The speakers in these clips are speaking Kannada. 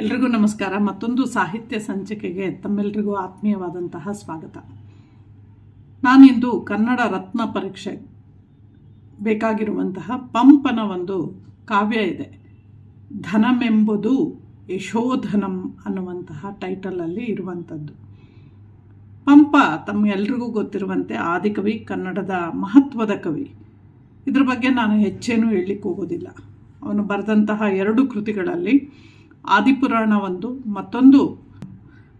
ಎಲ್ರಿಗೂ ನಮಸ್ಕಾರ. ಮತ್ತೊಂದು ಸಾಹಿತ್ಯ ಸಂಚಿಕೆಗೆ ತಮ್ಮೆಲ್ಲರಿಗೂ ಆತ್ಮೀಯವಾದಂತಹ ಸ್ವಾಗತ. ನಾನಿಂದು ಕನ್ನಡ ರತ್ನ ಪರೀಕ್ಷೆ ಬೇಕಾಗಿರುವಂತಹ ಪಂಪನ ಒಂದು ಕಾವ್ಯ ಇದೆ. ಧನಮೆಂಬುದು ಯಶೋಧನಂ ಅನ್ನುವಂತಹ ಟೈಟಲಲ್ಲಿ ಇರುವಂಥದ್ದು. ಪಂಪ ತಮ್ಮೆಲ್ರಿಗೂ ಗೊತ್ತಿರುವಂತೆ ಆದಿಕವಿ, ಕನ್ನಡದ ಮಹತ್ವದ ಕವಿ. ಇದ್ರ ಬಗ್ಗೆ ನಾನು ಹೆಚ್ಚೇನೂ ಹೇಳಲಿಕ್ಕೆ ಹೋಗೋದಿಲ್ಲ. ಅವನು ಬರೆದಂತಹ 2 ಕೃತಿಗಳಲ್ಲಿ ಆದಿಪುರಾಣ ಒಂದು, ಮತ್ತೊಂದು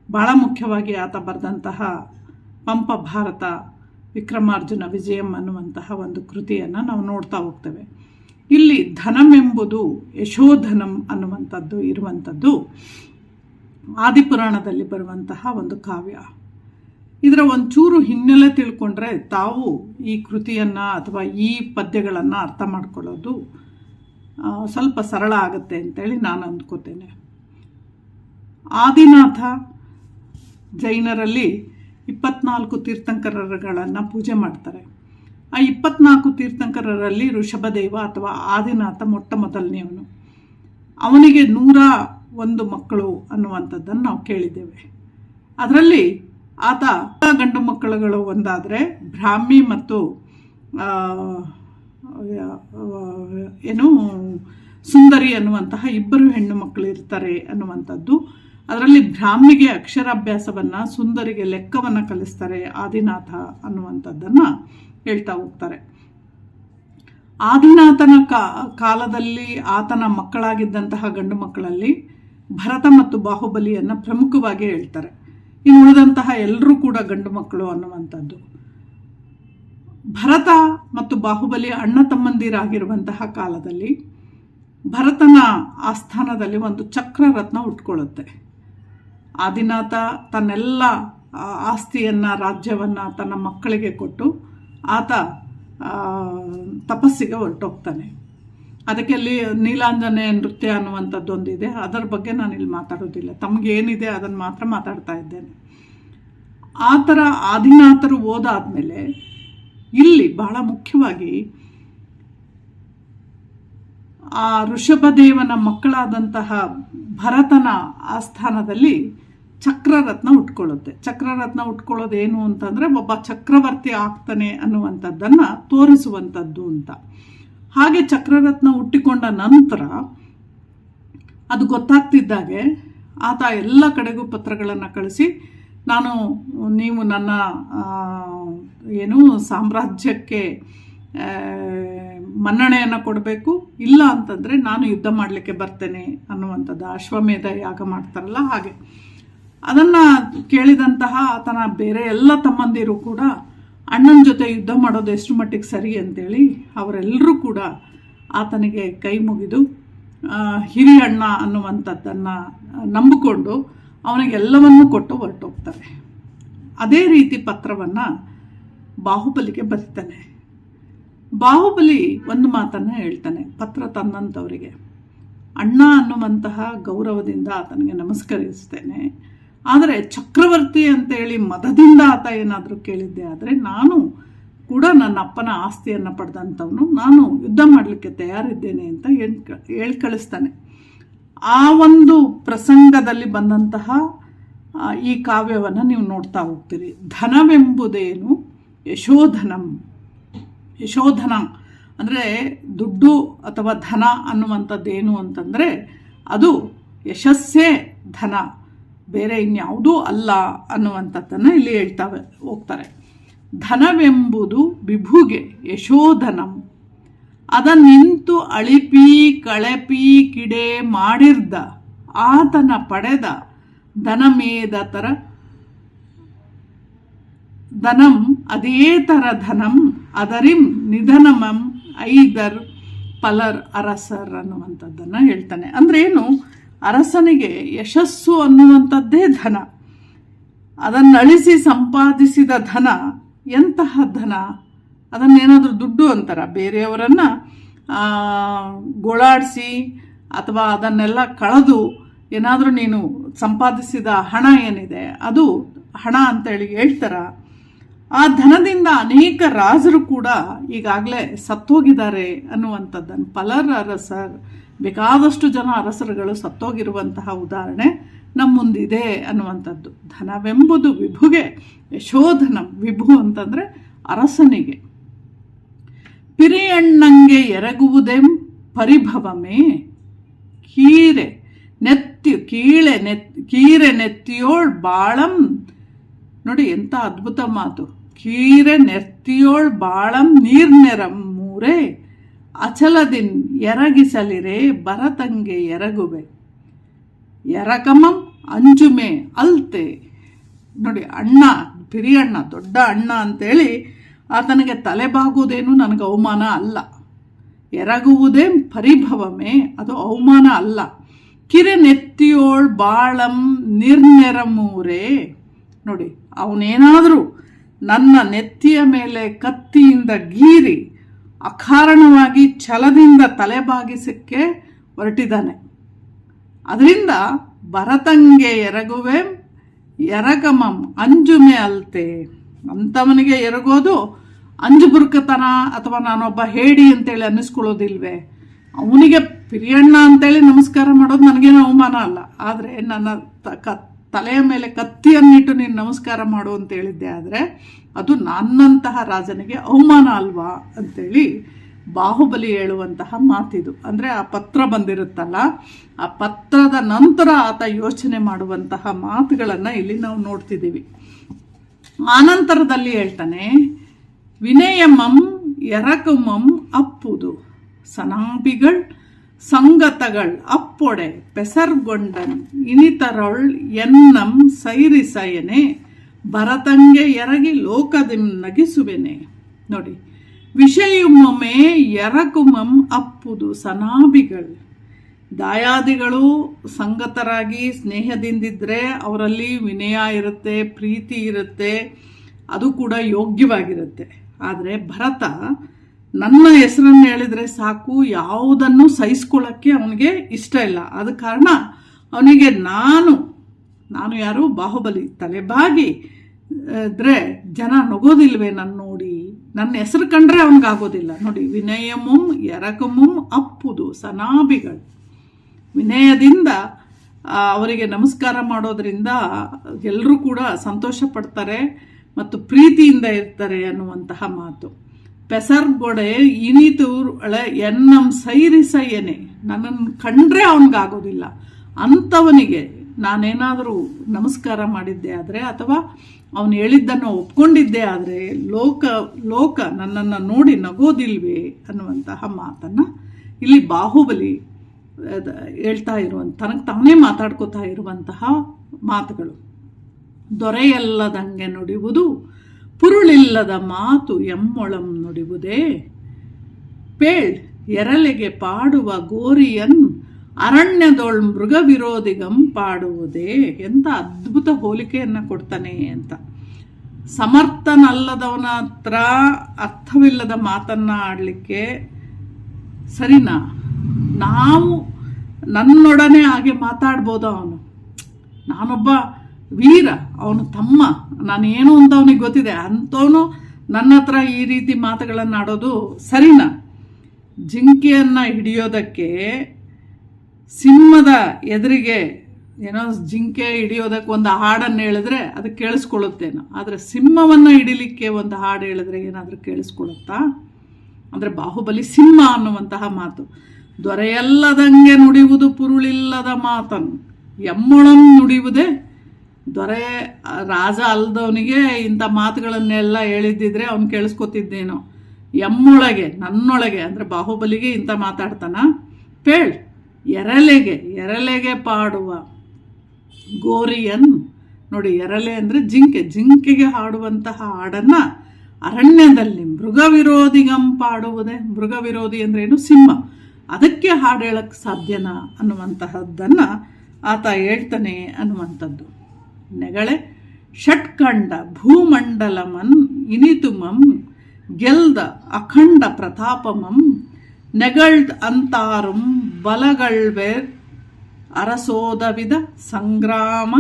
ಬಹಳ ಮುಖ್ಯವಾಗಿ ಆತ ಬರೆದಂತಹ ಪಂಪ ಭಾರತ ವಿಕ್ರಮಾರ್ಜುನ ವಿಜಯಂ ಅನ್ನುವಂತಹ ಒಂದು ಕೃತಿಯನ್ನು ನಾವು ನೋಡ್ತಾ ಹೋಗ್ತೇವೆ. ಇಲ್ಲಿ ಧನಮೆಂಬುದು ಯಶೋಧನಂ ಅನ್ನುವಂಥದ್ದು ಇರುವಂಥದ್ದು ಆದಿಪುರಾಣದಲ್ಲಿ ಬರುವಂತಹ ಒಂದು ಕಾವ್ಯ. ಇದರ ಒಂಚೂರು ಹಿನ್ನೆಲೆ ತಿಳ್ಕೊಂಡ್ರೆ ತಾವು ಈ ಕೃತಿಯನ್ನು ಅಥವಾ ಈ ಪದ್ಯಗಳನ್ನು ಅರ್ಥ ಮಾಡ್ಕೊಳ್ಳೋದು ಸ್ವಲ್ಪ ಸರಳ ಆಗುತ್ತೆ ಅಂತೇಳಿ ನಾನು ಅಂದ್ಕೋತೇನೆ. ಆದಿನಾಥ ಜೈನರಲ್ಲಿ 24 ತೀರ್ಥಂಕರರುಗಳನ್ನು ಪೂಜೆ ಮಾಡ್ತಾರೆ. ಆ 24 ತೀರ್ಥಂಕರರಲ್ಲಿ ಋಷಭದೇವ ಅಥವಾ ಆದಿನಾಥ ಮೊಟ್ಟ ಮೊದಲನೆಯವನು. ಅವನಿಗೆ 101 ಮಕ್ಕಳು ಅನ್ನುವಂಥದ್ದನ್ನು ನಾವು ಕೇಳಿದ್ದೇವೆ. ಅದರಲ್ಲಿ ಆತ ಗಂಡು ಮಕ್ಕಳುಗಳು ಒಂದಾದರೆ ಬ್ರಾಹ್ಮಿ ಮತ್ತು ಸುಂದರಿ ಅನ್ನುವಂತಹ 2 ಹೆಣ್ಣು ಮಕ್ಕಳು ಇರ್ತಾರೆ ಅನ್ನುವಂಥದ್ದು. ಅದರಲ್ಲಿ ಬ್ರಾಹ್ಮಿಗೆ ಅಕ್ಷರಾಭ್ಯಾಸವನ್ನು, ಸುಂದರಿಗೆ ಲೆಕ್ಕವನ್ನು ಕಲಿಸ್ತಾರೆ ಆದಿನಾಥ ಅನ್ನುವಂಥದ್ದನ್ನು ಹೇಳ್ತಾ ಹೋಗ್ತಾರೆ. ಆದಿನಾಥನ ಕಾಲದಲ್ಲಿ ಆತನ ಮಕ್ಕಳಾಗಿದ್ದಂತಹ ಗಂಡು ಮಕ್ಕಳಲ್ಲಿ ಭರತ ಮತ್ತು ಬಾಹುಬಲಿಯನ್ನು ಪ್ರಮುಖವಾಗಿ ಹೇಳ್ತಾರೆ. ಇನ್ನು ಉಳಿದಂತಹ ಎಲ್ಲರೂ ಕೂಡ ಗಂಡು ಮಕ್ಕಳು ಅನ್ನುವಂಥದ್ದು. ಭರತ ಮತ್ತು ಬಾಹುಬಲಿ ಅಣ್ಣ ತಮ್ಮಂದಿರಾಗಿರುವಂತಹ ಕಾಲದಲ್ಲಿ ಭರತನ ಆಸ್ಥಾನದಲ್ಲಿ ಒಂದು ಚಕ್ರರತ್ನ ಉಟ್ಕೊಳ್ಳುತ್ತೆ. ಆದಿನಾಥ ತನ್ನೆಲ್ಲ ಆಸ್ತಿಯನ್ನು, ರಾಜ್ಯವನ್ನು ತನ್ನ ಮಕ್ಕಳಿಗೆ ಕೊಟ್ಟು ಆತ ತಪಸ್ಸಿಗೆ ಹೊರಟೋಗ್ತಾನೆ. ಅದಕ್ಕೆ ಅಲ್ಲಿ ನೀಲಾಂಜನೇಯ ನೃತ್ಯ ಅನ್ನುವಂಥದ್ದೊಂದಿದೆ. ಅದರ ಬಗ್ಗೆ ನಾನು ಇಲ್ಲಿ ಮಾತಾಡೋದಿಲ್ಲ. ತಮಗೇನಿದೆ ಅದನ್ನು ಮಾತ್ರ ಮಾತಾಡ್ತಾ ಇದ್ದೇನೆ. ಆ ಥರ ಆದಿನಾಥರು ಓದಾದ್ಮೇಲೆ ಇಲ್ಲಿ ಬಹಳ ಮುಖ್ಯವಾಗಿ ಆ ಋಷಭದೇವನ ಮಕ್ಕಳಾದಂತಹ ಭರತನ ಆಸ್ಥಾನದಲ್ಲಿ ಚಕ್ರರತ್ನ ಉಟ್ಕೊಳ್ಳುತ್ತೆ. ಚಕ್ರರತ್ನ ಉಟ್ಕೊಳ್ಳೋದೇನು ಅಂತಂದರೆ ಒಬ್ಬ ಚಕ್ರವರ್ತಿ ಆಗ್ತಾನೆ ಅನ್ನುವಂಥದ್ದನ್ನು ತೋರಿಸುವಂಥದ್ದು ಅಂತ. ಹಾಗೆ ಚಕ್ರರತ್ನ ಹುಟ್ಟಿಕೊಂಡ ನಂತರ ಅದು ಗೊತ್ತಾಗ್ತಿದ್ದಾಗೆ ಆತ ಎಲ್ಲ ಕಡೆಗೂ ಪತ್ರಗಳನ್ನು ಕಳಿಸಿ, ನೀವು ನನ್ನ ಸಾಮ್ರಾಜ್ಯಕ್ಕೆ ಮನ್ನಣೆಯನ್ನು ಕೊಡಬೇಕು, ಇಲ್ಲ ಅಂತಂದರೆ ನಾನು ಯುದ್ಧ ಮಾಡಲಿಕ್ಕೆ ಬರ್ತೇನೆ ಅನ್ನುವಂಥದ್ದು. ಅಶ್ವಮೇಧ ಯಾಗ ಮಾಡ್ತಾರಲ್ಲ ಹಾಗೆ. ಅದನ್ನು ಕೇಳಿದಂತಹ ಆತನ ಬೇರೆ ಎಲ್ಲ ತಮ್ಮಂದಿರು ಕೂಡ ಅಣ್ಣನ ಜೊತೆ ಯುದ್ಧ ಮಾಡೋದು ಎಷ್ಟು ಮಟ್ಟಿಗೆ ಸರಿ ಅಂತೇಳಿ ಅವರೆಲ್ಲರೂ ಕೂಡ ಆತನಿಗೆ ಕೈ ಮುಗಿದು ಹಿರಿಯ ಅಣ್ಣ ಅನ್ನುವಂಥದ್ದನ್ನು ನಂಬಿಕೊಂಡು ಅವನಿಗೆಲ್ಲವನ್ನೂ ಕೊಟ್ಟು ಹೊರಟೋಗ್ತಾರೆ. ಅದೇ ರೀತಿ ಪತ್ರವನ್ನು ಬಾಹುಬಲಿಗೆ ಬರೀತಾನೆ. ಬಾಹುಬಲಿ ಒಂದು ಮಾತನ್ನು ಹೇಳ್ತಾನೆ ಪತ್ರ ತಂದಂಥವರಿಗೆ. ಅಣ್ಣ ಅನ್ನುವಂತಹ ಗೌರವದಿಂದ ಆತನಿಗೆ ನಮಸ್ಕರಿಸ್ತೇನೆ, ಆದರೆ ಚಕ್ರವರ್ತಿ ಅಂತೇಳಿ ಮದದಿಂದ ಆತ ಏನಾದರೂ ಕೇಳಿದ್ದೆ ಆದರೆ ನಾನು ಕೂಡ ನನ್ನ ಅಪ್ಪನ ಆಸ್ತಿಯನ್ನು ಪಡೆದಂಥವನು, ನಾನು ಯುದ್ಧ ಮಾಡಲಿಕ್ಕೆ ತಯಾರಿದ್ದೇನೆ ಅಂತ ಹೇಳಿ ಕಳಿಸ್ತಾನೆ. ಆ ಒಂದು ಪ್ರಸಂಗದಲ್ಲಿ ಬಂದಂತಹ ಈ ಕಾವ್ಯವನ್ನು ನೀವು ನೋಡ್ತಾ ಹೋಗ್ತೀರಿ. ಧನವೆಂಬುದೇನು ಯಶೋಧನಂ. ಯಶೋಧನ ಅಂದರೆ ದುಡ್ಡು ಅಥವಾ ಧನ ಅನ್ನುವಂಥದ್ದೇನು ಅಂತಂದರೆ ಅದು ಯಶಸ್ಸೇ ಧನ, ಬೇರೆ ಇನ್ಯಾವುದೂ ಅಲ್ಲ ಅನ್ನುವಂಥದ್ದನ್ನು ಇಲ್ಲಿ ಹೋಗ್ತಾರೆ. ಧನವೆಂಬುದು ವಿಭುಗೆ ಯಶೋಧನಂ, ಅದನ್ನಿಂತು ಅಳಿಪಿ ಕಳೆಪಿ ಕಿಡೆ ಮಾಡಿರ್ದ ಆತನ ಪಡೆದ ಧನಮೇದ ತರ ಧನಂ ಅದೇ ಥರ ಧನಂ ಅದರಿಂ ನಿಧನಮಂ ಐದರ್ ಪಲರ್ ಅರಸರ್ ಅನ್ನುವಂಥದ್ದನ್ನು ಹೇಳ್ತಾನೆ. ಅಂದರೆ ಏನು, ಅರಸನಿಗೆ ಯಶಸ್ಸು ಅನ್ನುವಂಥದ್ದೇ ಧನ. ಅದನ್ನು ಅಳಿಸಿ ಸಂಪಾದಿಸಿದ ಧನ ಎಂತಹ ಧನ, ಅದನ್ನೇನಾದರೂ ದುಡ್ಡು ಅಂತಾರ. ಬೇರೆಯವರನ್ನು ಗೋಳಾಡಿಸಿ ಅಥವಾ ಅದನ್ನೆಲ್ಲ ಕಳೆದು ಏನಾದರೂ ನೀನು ಸಂಪಾದಿಸಿದ ಹಣ ಏನಿದೆ ಅದು ಹಣ ಅಂತೇಳಿ ಹೇಳ್ತಾರ. ಆ ಧನದಿಂದ ಅನೇಕ ರಾಜರು ಕೂಡ ಈಗಾಗಲೇ ಸತ್ತೋಗಿದ್ದಾರೆ ಅನ್ನುವಂಥದ್ದನ್ನು ಪಲರ್ ಅರಸರ್ ಬೇಕಾದಷ್ಟು ಜನ ಅರಸರುಗಳು ಸತ್ತೋಗಿರುವಂತಹ ಉದಾಹರಣೆ ನಮ್ಮ ಮುಂದಿದೆ ಅನ್ನುವಂಥದ್ದು. ಧನವೆಂಬುದು ವಿಭುಗೆ ಯಶೋಧನ. ವಿಭು ಅಂತಂದರೆ ಅರಸನಿಗೆ. ಪಿರಿಯಣ್ಣಂಗೆ ಎರಗುವುದೆಂ ಪರಿಭವಮೇ ಕೀರೆ ನೆತ್ತಿಯೋಳ್ ಬಾಳಂ. ನೋಡಿ ಎಂಥ ಅದ್ಭುತ ಮಾತು. ಕೀರೆ ನೆತ್ತಿಯೋಳ್ ಬಾಳಂ ನೀರ್ನೆರಂ ಮೂರೇ ಅಚಲದಿನ್ ಎರಗಿಸಲಿರೆ ಭರತಂಗೆ ಎರಗುವೆ ಎರಕಮಂ ಅಂಜುಮೆ ಅಲ್ತೆ. ನೋಡಿ, ಅಣ್ಣ, ಪಿರಿಯಣ್ಣ, ದೊಡ್ಡ ಅಣ್ಣ ಅಂತೇಳಿ ಆತನಿಗೆ ತಲೆಬಾಗುವುದೇನು ನನಗೆ ಅವಮಾನ ಅಲ್ಲ. ಎರಗುವುದೇ ಪರಿಭವಮೇ, ಅದು ಅವಮಾನ ಅಲ್ಲ. ಕಿರೆ ನೆತ್ತಿಯೋಳ್ ಬಾಳಂ ನಿರ್ನೆರಮೂರೇ. ನೋಡಿ, ಅವನೇನಾದರೂ ನನ್ನ ನೆತ್ತಿಯ ಮೇಲೆ ಕತ್ತಿಯಿಂದ ಗೀರಿ ಅಕಾರಣವಾಗಿ ಛಲದಿಂದ ತಲೆಬಾಗಿಸಕ್ಕೆ ಹೊರಟಿದ್ದಾನೆ. ಅದರಿಂದ ಭರತಂಗೆ ಎರಗುವೆ ಎರಗಮಂ ಅಂಜುಮೆ ಅಲ್ತೆ. ಅಂಥವನಿಗೆ ಎರಗೋದು ಅಂಜುಬುರ್ಕತನ ಅಥವಾ ನಾನೊಬ್ಬ ಹೇಡಿ ಅಂತೇಳಿ ಅನ್ನಿಸ್ಕೊಳ್ಳೋದಿಲ್ವೇ? ಅವನಿಗೆ ಪಿರಿಯಣ್ಣ ಅಂತೇಳಿ ನಮಸ್ಕಾರ ಮಾಡೋದು ನನಗೇನು ಅವಮಾನ ಅಲ್ಲ. ಆದರೆ ನನ್ನ ತಲೆಯ ಮೇಲೆ ಕತ್ತಿಯನ್ನಿಟ್ಟು ನೀನು ನಮಸ್ಕಾರ ಮಾಡು ಅಂತ ಹೇಳಿದ್ದೆ ಆದರೆ ಅದು ನನ್ನಂತಹ ರಾಜನಿಗೆ ಅವಮಾನ ಅಲ್ವಾ ಅಂತೇಳಿ ಬಾಹುಬಲಿ ಹೇಳುವಂತಹ ಮಾತಿದು. ಅಂದರೆ ಆ ಪತ್ರ ಬಂದಿರುತ್ತಲ್ಲ, ಆ ಪತ್ರದ ನಂತರ ಆತ ಯೋಚನೆ ಮಾಡುವಂತಹ ಮಾತುಗಳನ್ನು ಇಲ್ಲಿ ನಾವು ನೋಡ್ತಿದ್ದೀವಿ. ಆನಂತರದಲ್ಲಿ ಹೇಳ್ತಾನೆ, ವಿನಯಮಂ ಎರಕುಮಂ ಅಪ್ಪುದು ಸನಾಬಿಗಳ್ ಸಂಗತಗಳ್ ಅಪ್ಪೊಡೆ ಪೆಸರ್ಗೊಂಡನ್ ಇನಿತರೊಳ್ ಎನ್ನಂ ಸೈರಿಸಯನೆ ಭರತಂಗೆ ಎರಗಿ ಲೋಕದಿಂ ನಗಿಸುವೆನೆ. ನೋಡಿ, ವಿಷಯುಮೊಮ್ಮೆ ಎರಕುಮಂ ಅಪ್ಪುದು ಸನಾಬಿಗಳು. ದಾಯಾದಿಗಳು ಸಂಗತರಾಗಿ ಸ್ನೇಹದಿಂದಿದ್ದರೆ ಅವರಲ್ಲಿ ವಿನಯ ಇರುತ್ತೆ, ಪ್ರೀತಿ ಇರುತ್ತೆ, ಅದು ಕೂಡ ಯೋಗ್ಯವಾಗಿರುತ್ತೆ. ಆದರೆ ಭರತ ನನ್ನ ಹೆಸರನ್ನು ಹೇಳಿದರೆ ಸಾಕು, ಯಾವುದನ್ನು ಸಹಿಸ್ಕೊಳ್ಳೋಕ್ಕೆ ಅವನಿಗೆ ಇಷ್ಟ ಇಲ್ಲ. ಆದ ಕಾರಣ ಅವನಿಗೆ ನಾನು ಯಾರು, ಬಾಹುಬಲಿ, ತಲೆಬಾಗಿ ಇದ್ರೆ ಜನ ನಗೋದಿಲ್ವೇ ನನ್ನ ನೋಡಿ, ನನ್ನ ಹೆಸರು ಕಂಡ್ರೆ ಅವನಿಗಾಗೋದಿಲ್ಲ. ನೋಡಿ, ವಿನಯಮುಂ ಎರಕಮುಂ ಅಪ್ಪುದು ಸನಾಬಿಗಳು. ವಿನಯದಿಂದ ಅವರಿಗೆ ನಮಸ್ಕಾರ ಮಾಡೋದ್ರಿಂದ ಎಲ್ಲರೂ ಕೂಡ ಸಂತೋಷ ಪಡ್ತಾರೆ ಮತ್ತು ಪ್ರೀತಿಯಿಂದ ಇರ್ತಾರೆ ಅನ್ನುವಂತಹ ಮಾತು. ಪೆಸರ್ಗೊಡೆ ಇನಿತೂರ್ ಎನ್ನಂ ಸೈರಿಸಯ್ಯನೆ. ನನ್ನನ್ನು ಕಂಡ್ರೆ ಅವನಿಗಾಗೋದಿಲ್ಲ. ಅಂಥವನಿಗೆ ನಾನೇನಾದರೂ ನಮಸ್ಕಾರ ಮಾಡಿದ್ದೆ ಆದರೆ ಅಥವಾ ಅವನು ಹೇಳಿದ್ದನ್ನು ಒಪ್ಕೊಂಡಿದ್ದೆ ಆದರೆ ಲೋಕ ನನ್ನನ್ನು ನೋಡಿ ನಗೋದಿಲ್ವೇ ಅನ್ನುವಂತಹ ಮಾತನ್ನು ಇಲ್ಲಿ ಬಾಹುಬಲಿ ಹೇಳ್ತಾ ತನಗೆ ತಾನೇ ಮಾತಾಡ್ಕೋತಾ ಇರುವಂತಹ ಮಾತುಗಳು. ದೊರೆಯಲ್ಲದಂಗೆ ನುಡಿಯುವುದು ಪುರುಳಿಲ್ಲದ ಮಾತು ಎಮ್ಮೊಳಂ ನುಡಿಯುವುದೇ ಪೇಳ್ ಎರಲೆಗೆ ಪಾಡುವ ಗೋರಿಯನ್ ಅರಣ್ಯದೊಳ್ ಮೃಗ ವಿರೋಧಿಗಂ ಪಾಡುವುದೇ. ಎಂಥ ಅದ್ಭುತ ಹೋಲಿಕೆಯನ್ನು ಕೊಡ್ತಾನೆ ಅಂತ. ಸಮರ್ಥನಲ್ಲದವನ ಹತ್ರ ಅರ್ಥವಿಲ್ಲದ ಮಾತನ್ನ ಆಡಲಿಕ್ಕೆ ಸರಿನಾ? ನಾವು ನನ್ನೊಡನೆ ಹಾಗೆ ಮಾತಾಡ್ಬೋದು. ನಾನೊಬ್ಬ ವೀರ, ಅವನು ತಮ್ಮ, ನಾನೇನು ಅಂತ ಅವನಿಗೆ ಗೊತ್ತಿದೆ, ಅಂಥವನು ನನ್ನ ಹತ್ರ ಈ ರೀತಿ ಮಾತುಗಳನ್ನು ಆಡೋದು ಸರಿನಾ? ಜಿಂಕೆಯನ್ನು ಹಿಡಿಯೋದಕ್ಕೆ ಸಿಂಹದ ಎದುರಿಗೆ ಏನೋ ಜಿಂಕೆ ಹಿಡಿಯೋದಕ್ಕೆ ಒಂದು ಹಾಡನ್ನು ಹೇಳಿದ್ರೆ ಅದು ಕೇಳಿಸ್ಕೊಳ್ಳುತ್ತೇನೋ, ಆದರೆ ಸಿಂಹವನ್ನು ಹಿಡಿಲಿಕ್ಕೆ ಒಂದು ಹಾಡು ಹೇಳಿದ್ರೆ ಏನಾದರೂ ಕೇಳಿಸ್ಕೊಳ್ಳುತ್ತಾ? ಅಂದರೆ ಬಾಹುಬಲಿ ಸಿಂಹ ಅನ್ನುವಂತಹ ಮಾತು. ದೊರೆಯಲ್ಲದಂಗೆ ನುಡಿಯುವುದು ಪುರುಳಿಲ್ಲದ ಮಾತನ್ನು ಎಮ್ಮೊಳಂ ನುಡಿಯುವುದೇ. ದೊರೆ ರಾಜ ಅಲ್ದವನಿಗೆ ಇಂಥ ಮಾತುಗಳನ್ನೆಲ್ಲ ಹೇಳಿದ್ದಿದ್ರೆ ಅವನು ಕೇಳಿಸ್ಕೊತಿದ್ದೇನೋ. ಎಮ್ಮೊಳಗೆ, ನನ್ನೊಳಗೆ ಅಂದರೆ ಬಾಹುಬಲಿಗೆ ಇಂಥ ಮಾತಾಡ್ತಾನ. ಪೇಳ್ ಎರಲೆಗೆ ಪಾಡುವ ಗೋರಿಯನ್. ನೋಡಿ, ಎರಲೆ ಅಂದರೆ ಜಿಂಕೆಗೆ ಹಾಡುವಂತಹ ಹಾಡನ್ನು ಅರಣ್ಯದಲ್ಲಿ ಮೃಗ ವಿರೋಧಿಗಂ ಪಾಡುವುದೇ. ಮೃಗ ವಿರೋಧಿ ಅಂದ್ರೇನು? ಸಿಂಹ. ಅದಕ್ಕೆ ಹಾಡು ಹೇಳಕ್ಕೆ ಸಾಧ್ಯನಾ ಅನ್ನುವಂತಹದ್ದನ್ನು ಆತ ಹೇಳ್ತಾನೆ ಅನ್ನುವಂಥದ್ದು. ನೆಗಳೆ ಷಟ್ಕಂಡ ಭೂಮಂಡಲಮನ್ ಇನಿತುಮಂ ಗೆಲ್ದ ಅಖಂಡ ಪ್ರತಾಪಮಂ ನೆಗಳ್ದ್ ಅಂತಾರುಂ ಬಲಗಳ್ವೇರ್ ಅರಸೋದವಿದ ಸಂಗ್ರಾಮ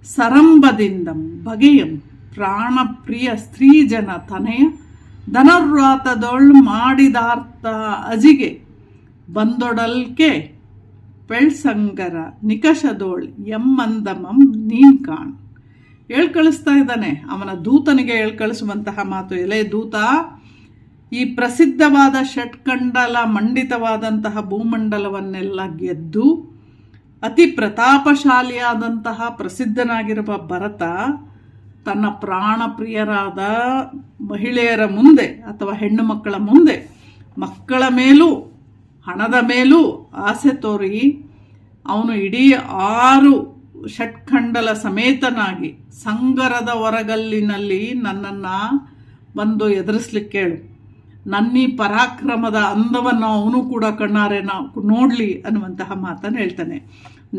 ಸರಂಬದಿಂದಂ ಬಗೆಯಂ ಪ್ರಾಣಪ್ರಿಯ ಸ್ತ್ರೀಜನ ತನೆಯ ಧನುರ್ವಾತದೊಳ್ ಮಾಡಿದಾರ್ಥ ಅಜಿಗೆ ಬಂದೊಡಲ್ಕೆ ಪೆಳ್ಸಂಗರ ನಿಕಷದೋಳ್ ಎಮ್ಮಂದಮಂ ನೀನ್ ಕಾಣ್. ಕಳಿಸ್ತಾ ಇದ್ದಾನೆ, ಅವನ ದೂತನಿಗೆ ಕಳಿಸುವಂತಹ ಮಾತು. ಎಲೆ ದೂತ, ಈ ಪ್ರಸಿದ್ಧವಾದ ಷಟ್ಕಂಡಲ ಮಂಡಿತವಾದಂತಹ ಭೂಮಂಡಲವನ್ನೆಲ್ಲ ಗೆದ್ದು ಅತಿ ಪ್ರತಾಪಶಾಲಿಯಾದಂತಹ ಪ್ರಸಿದ್ಧನಾಗಿರುವ ಭರತ ತನ್ನ ಪ್ರಾಣ ಪ್ರಿಯರಾದ ಮಹಿಳೆಯರ ಮುಂದೆ ಅಥವಾ ಹೆಣ್ಣು ಮಕ್ಕಳ ಮುಂದೆ ಮಕ್ಕಳ ಮೇಲೂ ಹಣದ ಮೇಲೂ ಆಸೆ ತೋರಿ ಅವನು ಇಡೀ 6 ಷಟ್ಖಂಡಲ ಸಮೇತನಾಗಿ ಸಂಗರದ ಹೊರಗಲ್ಲಿನಲ್ಲಿ ನನ್ನನ್ನು ಬಂದು ಎದುರಿಸ್ಲಿಕ್ಕೆ ಹೇಳು. ನನ್ನೀ ಪರಾಕ್ರಮದ ಅಂದವನ್ನು ಅವನು ಕೂಡ ಕಣ್ಣಾರೆ ನೋಡಲಿ ಅನ್ನುವಂತಹ ಮಾತನ್ನು ಹೇಳ್ತಾನೆ.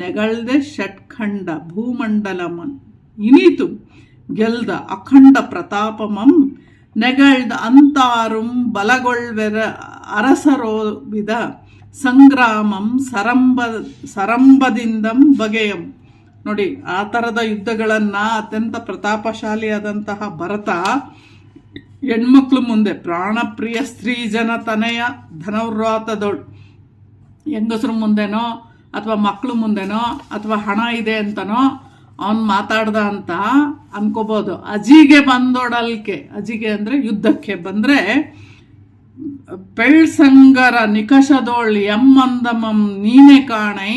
ನೆಗಳ್ದೆ ಷಟ್ಖಂಡ ಭೂಮಂಡಲಮನ್ ಇನೀತು ಗೆಲ್ದ ಅಖಂಡ ಪ್ರತಾಪಮಂ ನೆಗಳ್ದ ಅಂತಾರುಂ ಬಲಗೊಳ್ವೆರ ಅರಸರೋವಿದ ಸಂಗ್ರಾಮಂ ಸರಂಬದಿಂದಂ ಬಗೆಯಂ. ನೋಡಿ, ಆ ಥರದ ಯುದ್ಧಗಳನ್ನು ಅತ್ಯಂತ ಪ್ರತಾಪಶಾಲಿಯಾದಂತಹ ಭರತ ಹೆಣ್ಮಕ್ಳು ಮುಂದೆ ಪ್ರಾಣಪ್ರಿಯ ಸ್ತ್ರೀ ಜನತನೆಯ ಧನವ್ರಾತದೊಳ್ ಹೆಂಗಸ್ರ ಮುಂದೆನೋ ಅಥವಾ ಮಕ್ಕಳು ಮುಂದೆನೋ ಅಥವಾ ಹಣ ಇದೆ ಅಂತನೋ ಅವನು ಮಾತಾಡ್ದ ಅಂತ ಅನ್ಕೋಬೋದು. ಅಜಿಗೆ ಬಂದೊಡಲ್ಕೆ, ಅಜಿಗೆ ಅಂದರೆ ಯುದ್ಧಕ್ಕೆ ಬಂದರೆ ಪೆಳ್ಸಂಗರ ನಿಕಷದೋಳ್ ಎಮ್ಮಂದಮಂ ನೀನೇ ಕಾಣೈ,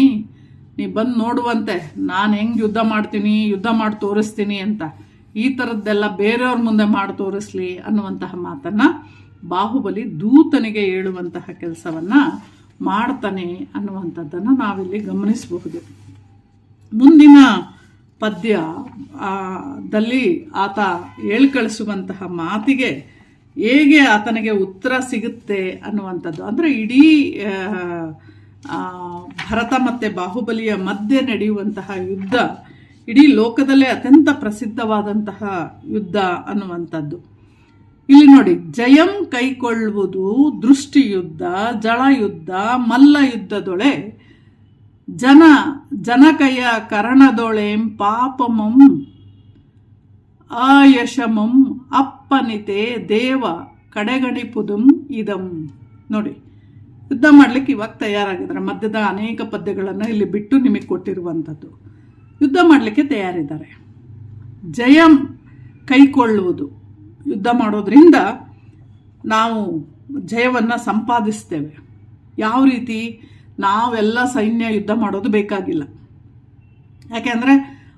ನೀ ಬಂದು ನೋಡುವಂತೆ ನಾನು ಹೆಂಗೆ ಯುದ್ಧ ಮಾಡ್ತೀನಿ, ಯುದ್ಧ ಮಾಡಿ ತೋರಿಸ್ತೀನಿ ಅಂತ. ಈ ಥರದ್ದೆಲ್ಲ ಬೇರೆಯವ್ರ ಮುಂದೆ ಮಾಡಿ ತೋರಿಸ್ಲಿ ಅನ್ನುವಂತಹ ಮಾತನ್ನು ಬಾಹುಬಲಿ ದೂತನಿಗೆ ಹೇಳುವಂತಹ ಕೆಲಸವನ್ನು ಮಾಡ್ತಾನೆ ಅನ್ನುವಂಥದ್ದನ್ನು ನಾವಿಲ್ಲಿ ಗಮನಿಸಬಹುದು. ಮುಂದಿನ ಪದ್ಯದಲ್ಲಿ ಆತ ಕಳಿಸುವಂತಹ ಮಾತಿಗೆ ಹೇಗೆ ಆತನಿಗೆ ಉತ್ತರ ಸಿಗುತ್ತೆ ಅನ್ನುವಂಥದ್ದು. ಅಂದರೆ ಇಡೀ ಭರತ ಮತ್ತು ಬಾಹುಬಲಿಯ ಮಧ್ಯೆ ನಡೆಯುವಂತಹ ಯುದ್ಧ ಇಡೀ ಲೋಕದಲ್ಲೇ ಅತ್ಯಂತ ಪ್ರಸಿದ್ಧವಾದಂತಹ ಯುದ್ಧ ಅನ್ನುವಂಥದ್ದು. ಇಲ್ಲಿ ನೋಡಿ, ಜಯಂ ಕೈಕೊಳ್ಳುವುದು ದೃಷ್ಟಿಯುದ್ಧ, ಜಳಯುದ್ಧ, ಮಲ್ಲ ಯುದ್ಧದೊಳೆ ಜನಕಯ ಕರಣದೊಳೆಂ ಪಾಪಮಂ ಆಯಶಮಂ ಅಪ್ಪನಿತೆ ದೇವ ಕಡೆಗಣಿಪುದುಂ ಇದಂ. ನೋಡಿ, ಯುದ್ಧ ಮಾಡಲಿಕ್ಕೆ ಇವಾಗ ತಯಾರಾಗಿದ್ದಾರೆ. ಮಧ್ಯದ ಅನೇಕ ಪದ್ಯಗಳನ್ನು ಇಲ್ಲಿ ಬಿಟ್ಟು ನಿಮಗೆ ಕೊಟ್ಟಿರುವಂಥದ್ದು. ಯುದ್ಧ ಮಾಡಲಿಕ್ಕೆ ತಯಾರಿದ್ದಾರೆ. ಜಯಂ ಕೈಕೊಳ್ಳುವುದು, ಯುದ್ಧ ಮಾಡೋದ್ರಿಂದ ನಾವು ಜಯವನ್ನು ಸಂಪಾದಿಸ್ತೇವೆ. ಯಾವ ರೀತಿ? ನಾವೆಲ್ಲ ಸೈನ್ಯ ಯುದ್ಧ ಮಾಡೋದು ಬೇಕಾಗಿಲ್ಲ. ಯಾಕೆಂದರೆ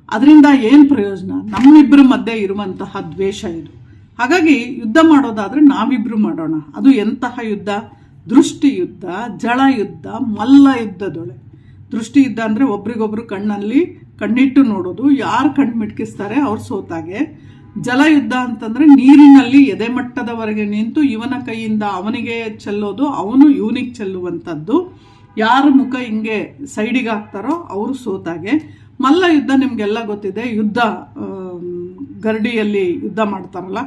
ಅದರಿಂದ ಏನು ಪ್ರಯೋಜನ? ನಮ್ಮಿಬ್ಬರ ಮಧ್ಯೆ ಇರುವಂತಹ ದ್ವೇಷ ಇದು. ಹಾಗಾಗಿ ಯುದ್ಧ ಮಾಡೋದಾದರೆ ನಾವಿಬ್ಬರು ಮಾಡೋಣ. ಅದು ಎಂತಹ ಯುದ್ಧ? ದೃಷ್ಟಿ ಯುದ್ಧ, ಜಳ ಯುದ್ಧ, ಮಲ್ಲ ಯುದ್ಧದೊಳೆ. ದೃಷ್ಟಿ ಯುದ್ಧ ಅಂದರೆ ಒಬ್ರಿಗೊಬ್ರು ಕಣ್ಣಿಟ್ಟು ನೋಡೋದು, ಯಾರು ಕಣ್ಣು ಮಿಟ್ಕಿಸ್ತಾರೆ ಅವ್ರು ಸೋತಾಗೆ. ಜಲಯುದ್ಧ ಅಂತಂದರೆ ನೀರಿನಲ್ಲಿ ಎದೆಮಟ್ಟದವರೆಗೆ ನಿಂತು ಇವನ ಕೈಯಿಂದ ಅವನಿಗೆ ಚೆಲ್ಲೋದು, ಅವನು ಇವನಿಗೆ ಚೆಲ್ಲುವಂಥದ್ದು. ಯಾರ ಮುಖ ಹಿಂಗೆ ಸೈಡಿಗೆ ಹಾಕ್ತಾರೋ ಅವರು ಸೋತಾಗೆ. ಮಲ್ಲ ಯುದ್ಧ ನಿಮಗೆಲ್ಲ ಗೊತ್ತಿದೆ. ಯುದ್ಧ ಗರಡಿಯಲ್ಲಿ ಯುದ್ಧ ಮಾಡ್ತಾರಲ್ಲ,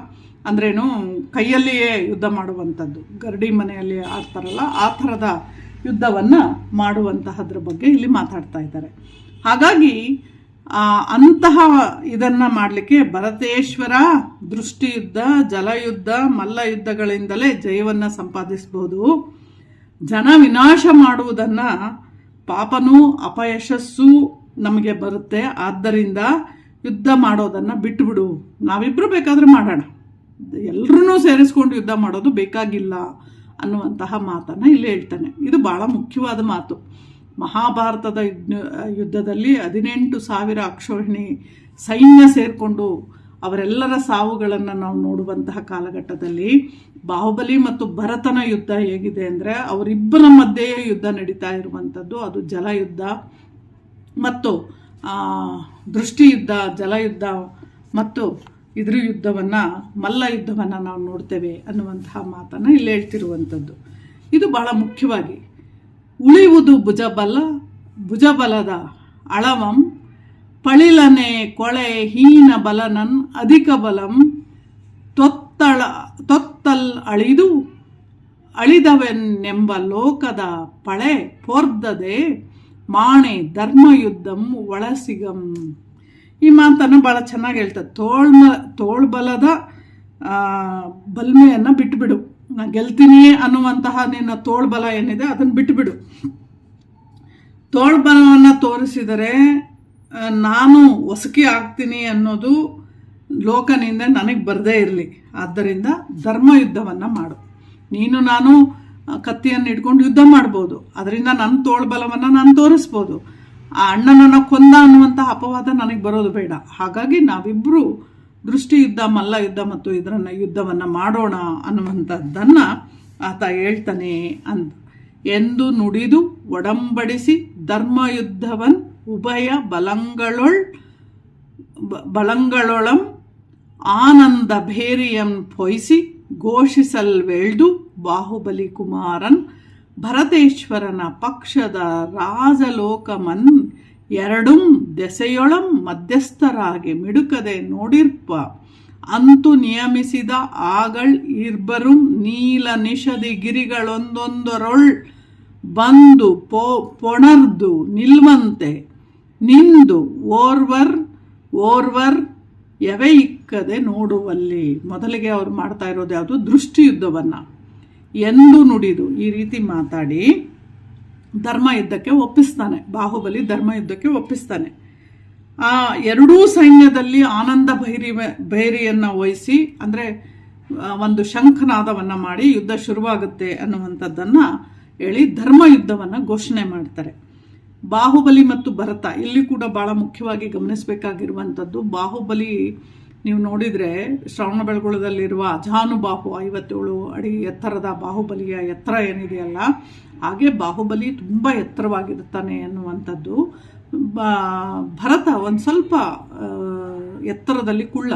ಅಂದ್ರೇನು ಕೈಯಲ್ಲಿಯೇ ಯುದ್ಧ ಮಾಡುವಂಥದ್ದು, ಗರಡಿ ಮನೆಯಲ್ಲಿ ಆಡ್ತಾರಲ್ಲ, ಆ ಥರದ ಯುದ್ಧವನ್ನು ಮಾಡುವಂತಹದ್ರ ಬಗ್ಗೆ ಇಲ್ಲಿ ಮಾತಾಡ್ತಾ ಇದ್ದಾರೆ. ಹಾಗಾಗಿ ಅಂತಹ ಇದನ್ನು ಮಾಡಲಿಕ್ಕೆ ಭರತೇಶ್ವರ ದೃಷ್ಟಿಯುದ್ಧ, ಜಲಯುದ್ಧ, ಮಲ್ಲ ಯುದ್ಧಗಳಿಂದಲೇ ಜಯವನ್ನು ಸಂಪಾದಿಸ್ಬೋದು. ಜನ ವಿನಾಶ ಮಾಡುವುದನ್ನು, ಪಾಪನೂ ಅಪಯಶಸ್ಸು ನಮಗೆ ಬರುತ್ತೆ. ಆದ್ದರಿಂದ ಯುದ್ಧ ಮಾಡೋದನ್ನು ಬಿಟ್ಟುಬಿಡು, ನಾವಿಬ್ಬರು ಬೇಕಾದರೆ ಮಾಡೋಣ, ಎಲ್ಲರೂ ಸೇರಿಸ್ಕೊಂಡು ಯುದ್ಧ ಮಾಡೋದು ಬೇಕಾಗಿಲ್ಲ ಅನ್ನುವಂತಹ ಮಾತನ್ನು ಇಲ್ಲಿ ಹೇಳ್ತಾನೆ. ಇದು ಭಾಳ ಮುಖ್ಯವಾದ ಮಾತು. ಮಹಾಭಾರತದ ಯುದ್ಧದಲ್ಲಿ 18,000 ಅಕ್ಷೋಹಿಣಿ ಸೈನ್ಯ ಸೇರಿಕೊಂಡು ಅವರೆಲ್ಲರ ಸಾವುಗಳನ್ನು ನಾವು ನೋಡುವಂತಹ ಕಾಲಘಟ್ಟದಲ್ಲಿ ಬಾಹುಬಲಿ ಮತ್ತು ಭರತನ ಯುದ್ಧ ಹೇಗಿದೆ ಅಂದರೆ ಅವರಿಬ್ಬರ ಮಧ್ಯೆಯೇ ಯುದ್ಧ ನಡೀತಾ ಇರುವಂಥದ್ದು. ಅದು ಜಲಯುದ್ಧ ಮತ್ತು ದೃಷ್ಟಿಯುದ್ಧ, ಜಲಯುದ್ಧ ಮತ್ತು ಇದ್ರ ಯುದ್ಧವನ್ನು, ಮಲ್ಲ ಯುದ್ಧವನ್ನು ನಾವು ನೋಡ್ತೇವೆ ಅನ್ನುವಂತಹ ಮಾತನ್ನು ಇಲ್ಲಿ ಹೇಳ್ತಿರುವಂಥದ್ದು. ಇದು ಬಹಳ ಮುಖ್ಯವಾಗಿ ಉಳಿಯುವುದು ಭುಜಬಲದ ಅಳವಂ ಪಳಿಲನೆ ಕೊಳೆ ಹೀನ ಬಲನನ್ ಅಧಿಕ ಬಲಂ ತೊತ್ತಲ್ ಅಳಿದವೆನ್ನೆಂಬ ಲೋಕದ ಪಳೆ ಪೋರ್ದದೆ ಮಾಣೆ ಧರ್ಮಯುದ್ಧಂ ಒಳಸಿಗಂ. ಈ ಮಾತನ್ನು ಭಾಳ ಚೆನ್ನಾಗಿ ಹೇಳ್ತದೆ. ತೋಳ್ಬಲದ ಬಲ್ಮೆಯನ್ನು ಬಿಟ್ಟುಬಿಡು, ನಾ ಗೆಲ್ತೀನಿ ಅನ್ನುವಂತಹ ನಿನ್ನ ತೋಳ್ಬಲ ಏನಿದೆ ಅದನ್ನು ಬಿಟ್ಟುಬಿಡು. ತೋಳ್ಬಲವನ್ನು ತೋರಿಸಿದರೆ ನಾನು ಒಸಕಿ ಆಗ್ತೀನಿ ಅನ್ನೋದು ಲೋಕನಿಂದ ನನಗೆ ಬರದೇ ಇರಲಿ. ಆದ್ದರಿಂದ ಧರ್ಮಯುದ್ಧವನ್ನು ಮಾಡು. ನೀನು ನಾನು ಕತ್ತಿಯನ್ನು ಇಟ್ಕೊಂಡು ಯುದ್ಧ ಮಾಡ್ಬೋದು, ಅದರಿಂದ ನನ್ನ ತೋಳ್ಬಲವನ್ನು ನಾನು ತೋರಿಸ್ಬೋದು. ಆ ಅಣ್ಣನನ್ನು ಕೊಂದ ಅನ್ನುವಂಥ ಅಪವಾದ ನನಗೆ ಬರೋದು ಬೇಡ. ಹಾಗಾಗಿ ನಾವಿಬ್ಬರು ದೃಷ್ಟಿ ಯುದ್ಧ, ಮಲ್ಲ ಯುದ್ಧ ಮತ್ತು ಇದರನ್ನು ಯುದ್ಧವನ್ನು ಮಾಡೋಣ ಅನ್ನುವಂಥದ್ದನ್ನು ಆತ ಹೇಳ್ತಾನೆ ಅಂತ ಎಂದು ನುಡಿದು ಒಡಂಬಡಿಸಿ ಧರ್ಮಯುದ್ಧವನ್ ಉಭಯ ಬಲಂಗಳೊಳಂ ಆನಂದ ಭೇರಿಯಂ ಪೊಯ್ಸಿ ಘೋಷಿಸಲ್ವೆಳ್ದು ಬಾಹುಬಲಿ ಕುಮಾರನ್ ಭರತೇಶ್ವರನ ಪಕ್ಷದ ರಾಜಲೋಕಮನ್ ಎರಡೂ ದೆಸೆಯೊಳಂ ಮಧ್ಯಸ್ಥರಾಗಿ ಮಿಡುಕದೆ ನೋಡಿರ್ಪ ಅಂತು ನಿಯಮಿಸಿದ ಆಗಳ್ ಇರ್ಬರುಂ ನೀಲ ನಿಷದಿ ಗಿರಿಗಳೊಂದೊಂದರೊಳ್ ಬಂದು ಪೊಣರ್ದು ನಿಲ್ವಂತೆ ನಿಂದು ಓರ್ವರ್ ಎವೆ ಇಕ್ಕದೆ ನೋಡುವಲ್ಲಿ. ಮೊದಲಿಗೆ ಅವ್ರು ಮಾಡ್ತಾ ಇರೋದು ಯಾವುದು? ದೃಷ್ಟಿಯುದ್ಧವನ್ನು ಎಂದು ನುಡಿದು ಈ ರೀತಿ ಮಾತಾಡಿ ಧರ್ಮಯುದ್ಧಕ್ಕೆ ಒಪ್ಪಿಸ್ತಾನೆ. ಬಾಹುಬಲಿ ಧರ್ಮಯುದ್ಧಕ್ಕೆ ಒಪ್ಪಿಸ್ತಾನೆ. ಆ ಎರಡೂ ಸೈನ್ಯದಲ್ಲಿ ಆನಂದ ಭೈರಿಯನ್ನು ವಹಿಸಿ, ಅಂದರೆ ಒಂದು ಶಂಖನಾದವನ್ನು ಮಾಡಿ ಯುದ್ಧ ಶುರುವಾಗುತ್ತೆ ಅನ್ನುವಂಥದ್ದನ್ನು ಹೇಳಿ ಧರ್ಮಯುದ್ಧವನ್ನು ಘೋಷಣೆ ಮಾಡ್ತಾರೆ. ಬಾಹುಬಲಿ ಮತ್ತು ಭರತ ಇಲ್ಲಿ ಕೂಡ ಭಾಳ ಮುಖ್ಯವಾಗಿ ಗಮನಿಸಬೇಕಾಗಿರುವಂಥದ್ದು. ಬಾಹುಬಲಿ ನೀವು ನೋಡಿದರೆ ಶ್ರವಣಬೆಳಗೊಳದಲ್ಲಿರುವ ಅಜಾನುಬಾಹು 57 ಅಡಿ ಎತ್ತರದ ಬಾಹುಬಲಿಯ ಎತ್ತರ ಏನಿದೆಯಲ್ಲ, ಹಾಗೆ ಬಾಹುಬಲಿ ತುಂಬ ಎತ್ತರವಾಗಿರ್ತಾನೆ ಅನ್ನುವಂಥದ್ದು. ಭರತ ಒಂದು ಸ್ವಲ್ಪ ಎತ್ತರದಲ್ಲಿ ಕುಳ್ಳ.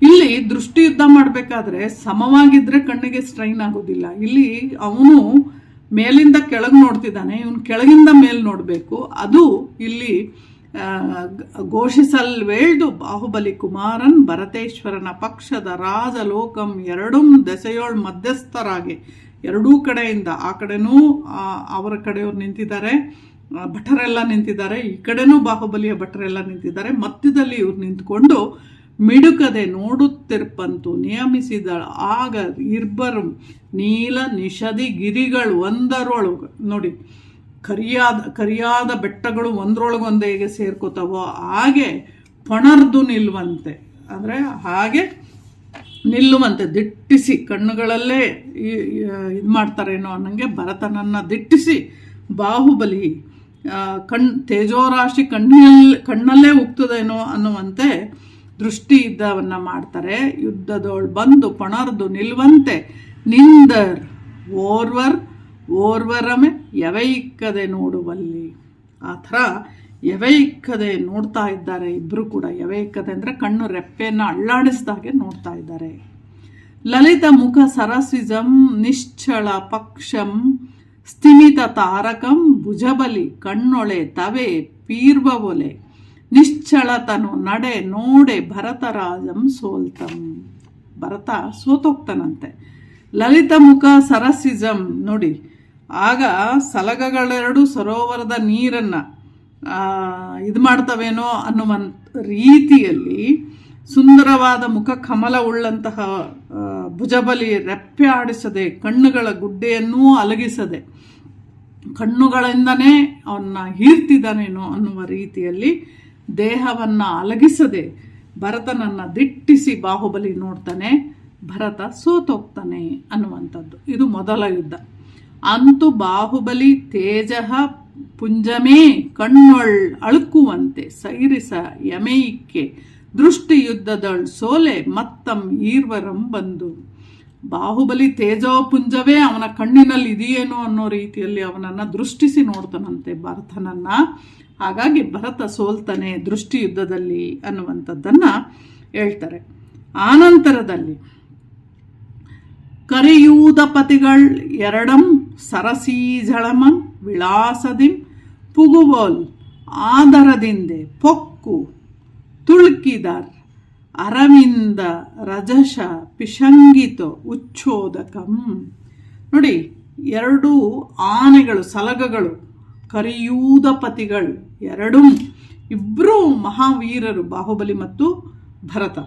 ಇಲ್ಲಿ ದೃಷ್ಟಿ ಯುದ್ಧ ಮಾಡಬೇಕಾದ್ರೆ ಸಮವಾಗಿದ್ದರೆ ಕಣ್ಣಿಗೆ ಸ್ಟ್ರೈನ್ ಆಗೋದಿಲ್ಲ. ಇಲ್ಲಿ ಅವನು ಮೇಲಿಂದ ಕೆಳಗೆ ನೋಡ್ತಿದ್ದಾನೆ, ಇವನು ಕೆಳಗಿಂದ ಮೇಲೆ ನೋಡಬೇಕು. ಅದು ಇಲ್ಲಿ ಘೋಷಿಸಲ್ವೇಳ್ದು ಬಾಹುಬಲಿ ಕುಮಾರನ್ ಭರತೇಶ್ವರನ ಪಕ್ಷದ ರಾಜಲೋಕಂ ಎರಡೂ ದೆಸೆಯೋಳ್ ಮಧ್ಯಸ್ಥರಾಗಿ, ಎರಡೂ ಕಡೆಯಿಂದ, ಆ ಕಡೆನೂ ಅವರ ಕಡೆಯವ್ರು ನಿಂತಿದ್ದಾರೆ, ಭಟರೆಲ್ಲ ನಿಂತಿದ್ದಾರೆ, ಈ ಕಡೆನೂ ಬಾಹುಬಲಿಯ ಭಟರೆಲ್ಲ ನಿಂತಿದ್ದಾರೆ, ಮಧ್ಯದಲ್ಲಿ ಇವ್ರು ನಿಂತ್ಕೊಂಡು ಮಿಡುಕದೆ ನೋಡುತ್ತಿರ್ಪಂತು ನಿಯಮಿಸಿದ ಆಗ ಇರ್ಬರು ನೀಲ ನಿಷದಿ ಗಿರಿಗಳು ಒಂದರೊಳಗೆ. ನೋಡಿ, ಕರಿಯಾದ ಬೆಟ್ಟಗಳು ಒಂದರೊಳಗೊಂದು ಹೇಗೆ ಸೇರ್ಕೋತಾವೋ ಹಾಗೆ ಪೊಣರ್ದು ನಿಲ್ಲುವಂತೆ, ಅಂದರೆ ಹಾಗೆ ನಿಲ್ಲುವಂತೆ ದಿಟ್ಟಿಸಿ ಕಣ್ಣುಗಳಲ್ಲೇ ಇದು ಮಾಡ್ತಾರೇನೋ ಅನ್ನಂಗೆ ಭರತನನ್ನು ದಿಟ್ಟಿಸಿ ಬಾಹುಬಲಿ ತೇಜೋರಾಶಿ ಕಣ್ಣಲ್ಲೇ ಉಕ್ತದೇನೋ ಅನ್ನುವಂತೆ ದೃಷ್ಟಿ ಯುದ್ಧವನ್ನು ಮಾಡ್ತಾರೆ. ಯುದ್ಧದೊಳು ಬಂದು ಪೊಣರ್ದು ನಿಲ್ಲುವಂತೆ ನಿಂದರ್ ಓರ್ವರಮೆ ಎವೆಯಿಕ್ಕದೆ ನೋಡುವಲ್ಲಿ. ಆ ಥರ ಎವೆಯಿಕ್ಕದೆ ನೋಡ್ತಾ ಇದ್ದಾರೆ ಇಬ್ಬರು ಕೂಡ. ಎವೆಯಿಕ್ಕದೆ ಅಂದರೆ ಕಣ್ಣು ರೆಪ್ಪೆಯನ್ನು ಅಳ್ಳಾಡಿಸಿದಾಗೆ ನೋಡ್ತಾ ಇದ್ದಾರೆ. ಲಲಿತ ಮುಖ ಸರಸಿಜಂ ನಿಶ್ಚಳ ಪಕ್ಷಂ ಸ್ಥಿಮಿತ ತಾರಕಂ ಭುಜಬಲಿ ಕಣ್ಣೊಳೆ ತವೆ ಪೀರ್ವೊಲೆ ನಿಶ್ಚಳತನು ನಡೆ ನೋಡೆ ಭರತರಾಜಂ ಸೋಲ್ತಂ. ಭರತ ಸೋತೋಗ್ತಾನಂತೆ. ಲಲಿತ ಮುಖ ಸರಸಿಜಂ ನೋಡಿ, ಆಗ ಸಲಗಗಳೆರಡು ಸರೋವರದ ನೀರನ್ನು ಇದು ಮಾಡ್ತವೇನೋ ಅನ್ನುವ ರೀತಿಯಲ್ಲಿ ಸುಂದರವಾದ ಮುಖ ಕಮಲವುಳ್ಳಂತಹ ಭುಜಬಲಿ ರೆಪ್ಪೆ ಆಡಿಸದೆ, ಕಣ್ಣುಗಳ ಗುಡ್ಡೆಯನ್ನೂ ಅಲಗಿಸದೆ, ಕಣ್ಣುಗಳಿಂದನೇ ಅವನ್ನ ಹೀರ್ತಿದ್ದಾನೇನೋ ಅನ್ನುವ ರೀತಿಯಲ್ಲಿ ದೇಹವನ್ನು ಅಲಗಿಸದೆ ಭರತನನ್ನು ದಿಟ್ಟಿಸಿ ಬಾಹುಬಲಿ ನೋಡ್ತಾನೆ. ಭರತ ಸೋತೋಗ್ತಾನೆ ಅನ್ನುವಂಥದ್ದು. ಇದು ಮೊದಲ ಯುದ್ಧ. ಅಂತೂ ಬಾಹುಬಲಿ ತೇಜ ಪುಂಜಮೇ ಕಣ್ಣೊಳ್ ಅಳುಕುವಂತೆ ಸೈರಿಸ ಯಮೇಯಿಕ್ಕೆ ದೃಷ್ಟಿ ಯುದ್ಧದಳ್ ಸೋಲೆ ಮತ್ತಂ ಈರ್ವರಂ ಬಂದು. ಬಾಹುಬಲಿ ತೇಜೋಪುಂಜವೇ ಅವನ ಕಣ್ಣಿನಲ್ಲಿ ಇದೆಯೇನೋ ಅನ್ನೋ ರೀತಿಯಲ್ಲಿ ಅವನನ್ನು ದೃಷ್ಟಿಸಿ ನೋಡ್ತಾನಂತೆ ಭರತನನ್ನು. ಹಾಗಾಗಿ ಭರತ ಸೋಲ್ತಾನೆ ದೃಷ್ಟಿ ಯುದ್ಧದಲ್ಲಿ ಅನ್ನುವಂಥದ್ದನ್ನು ಹೇಳ್ತಾರೆ. ಆನಂತರದಲ್ಲಿ ಕರಿಯೂದಪತಿಗಳ್ ಎರಡಂ ಸರಸೀಜಳಮಂ ವಿಳಾಸದಿಂ ಪುಗುವೋಲ್ ಆದರದಿಂದೆ ಪೊಕ್ಕು ತುಳುಕಿದರ್ ಅರವಿಂದ ರಜಶ ಪಿಶಂಗಿತೋ ಉಚ್ಛೋದಕಂ. ನೋಡಿ, ಎರಡು ಆನೆಗಳು, ಸಲಗಗಳು, ಕರಿಯೂದಪತಿಗಳು ಎರಡೂ ಇಬ್ಬರೂ ಮಹಾವೀರರು, ಬಾಹುಬಲಿ ಮತ್ತು ಭರತ.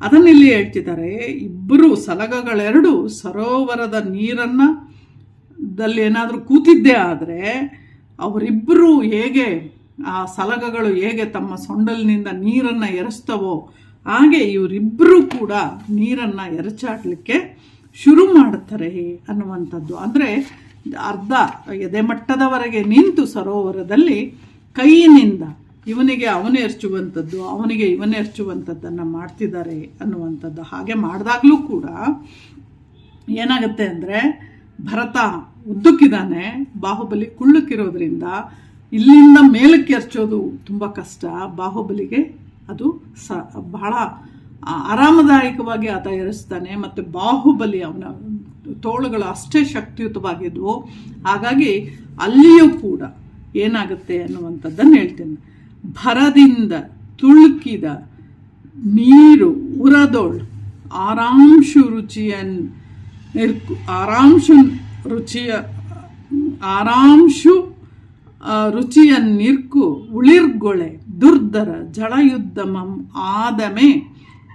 ಅದನ್ನಿಲ್ಲಿ ಹೇಳ್ತಿದ್ದಾರೆ. ಇಬ್ಬರು ಸಲಗಗಳೆರಡು ಸರೋವರದ ನೀರನ್ನು ದಲ್ಲಿ ಏನಾದರೂ ಕೂತಿದ್ದೇ ಆದರೆ ಅವರಿಬ್ಬರು ಹೇಗೆ ಆ ಸಲಗಗಳು ಹೇಗೆ ತಮ್ಮ ಸೊಂಡಲಿನಿಂದ ನೀರನ್ನು ಎರಸ್ತವೋ ಹಾಗೆ ಇವರಿಬ್ಬರೂ ಕೂಡ ನೀರನ್ನು ಎರಚಾಡಲಿಕ್ಕೆ ಶುರು ಮಾಡುತ್ತಾರೆ ಅನ್ನುವಂಥದ್ದು. ಅಂದರೆ ಅರ್ಧ ಎದೆಮಟ್ಟದವರೆಗೆ ನಿಂತು ಸರೋವರದಲ್ಲಿ ಕೈಯಿನಿಂದ ಇವನಿಗೆ ಅವನು ಎರಚುವಂಥದ್ದು, ಅವನಿಗೆ ಇವನೇ ಎರಚುವಂಥದ್ದನ್ನು ಮಾಡ್ತಿದ್ದಾರೆ ಅನ್ನುವಂಥದ್ದು. ಹಾಗೆ ಮಾಡಿದಾಗಲೂ ಕೂಡ ಏನಾಗುತ್ತೆ ಅಂದರೆ ಭರತ ಉದ್ದಕ್ಕಿದ್ದಾನೆ, ಬಾಹುಬಲಿ ಕುಳ್ಳಕ್ಕಿರೋದ್ರಿಂದ ಇಲ್ಲಿಂದ ಮೇಲಕ್ಕೆ ಎರಚೋದು ತುಂಬ ಕಷ್ಟ. ಬಾಹುಬಲಿಗೆ ಅದು ಬಹಳ ಆರಾಮದಾಯಕವಾಗಿ ಆತ ಎರಚ್ತಾನೆ. ಮತ್ತು ಬಾಹುಬಲಿ ಅವನ ತೋಳುಗಳು ಅಷ್ಟೇ ಶಕ್ತಿಯುತವಾಗಿದ್ವು. ಹಾಗಾಗಿ ಅಲ್ಲಿಯೂ ಕೂಡ ಏನಾಗುತ್ತೆ ಅನ್ನುವಂಥದ್ದನ್ನು ಹೇಳ್ತೇನೆ. ಭರದಿಂದ ತುಳುಕಿದ ನೀರು ಉರದೋಳು ಆರಾಂಶು ರುಚಿಯನ್ನಿರ್ಕು ಉಳಿರ್ಗೊಳೆ ದುರ್ಧರ ಜಳಯುದ್ಧಮಂ ಆದಮೆ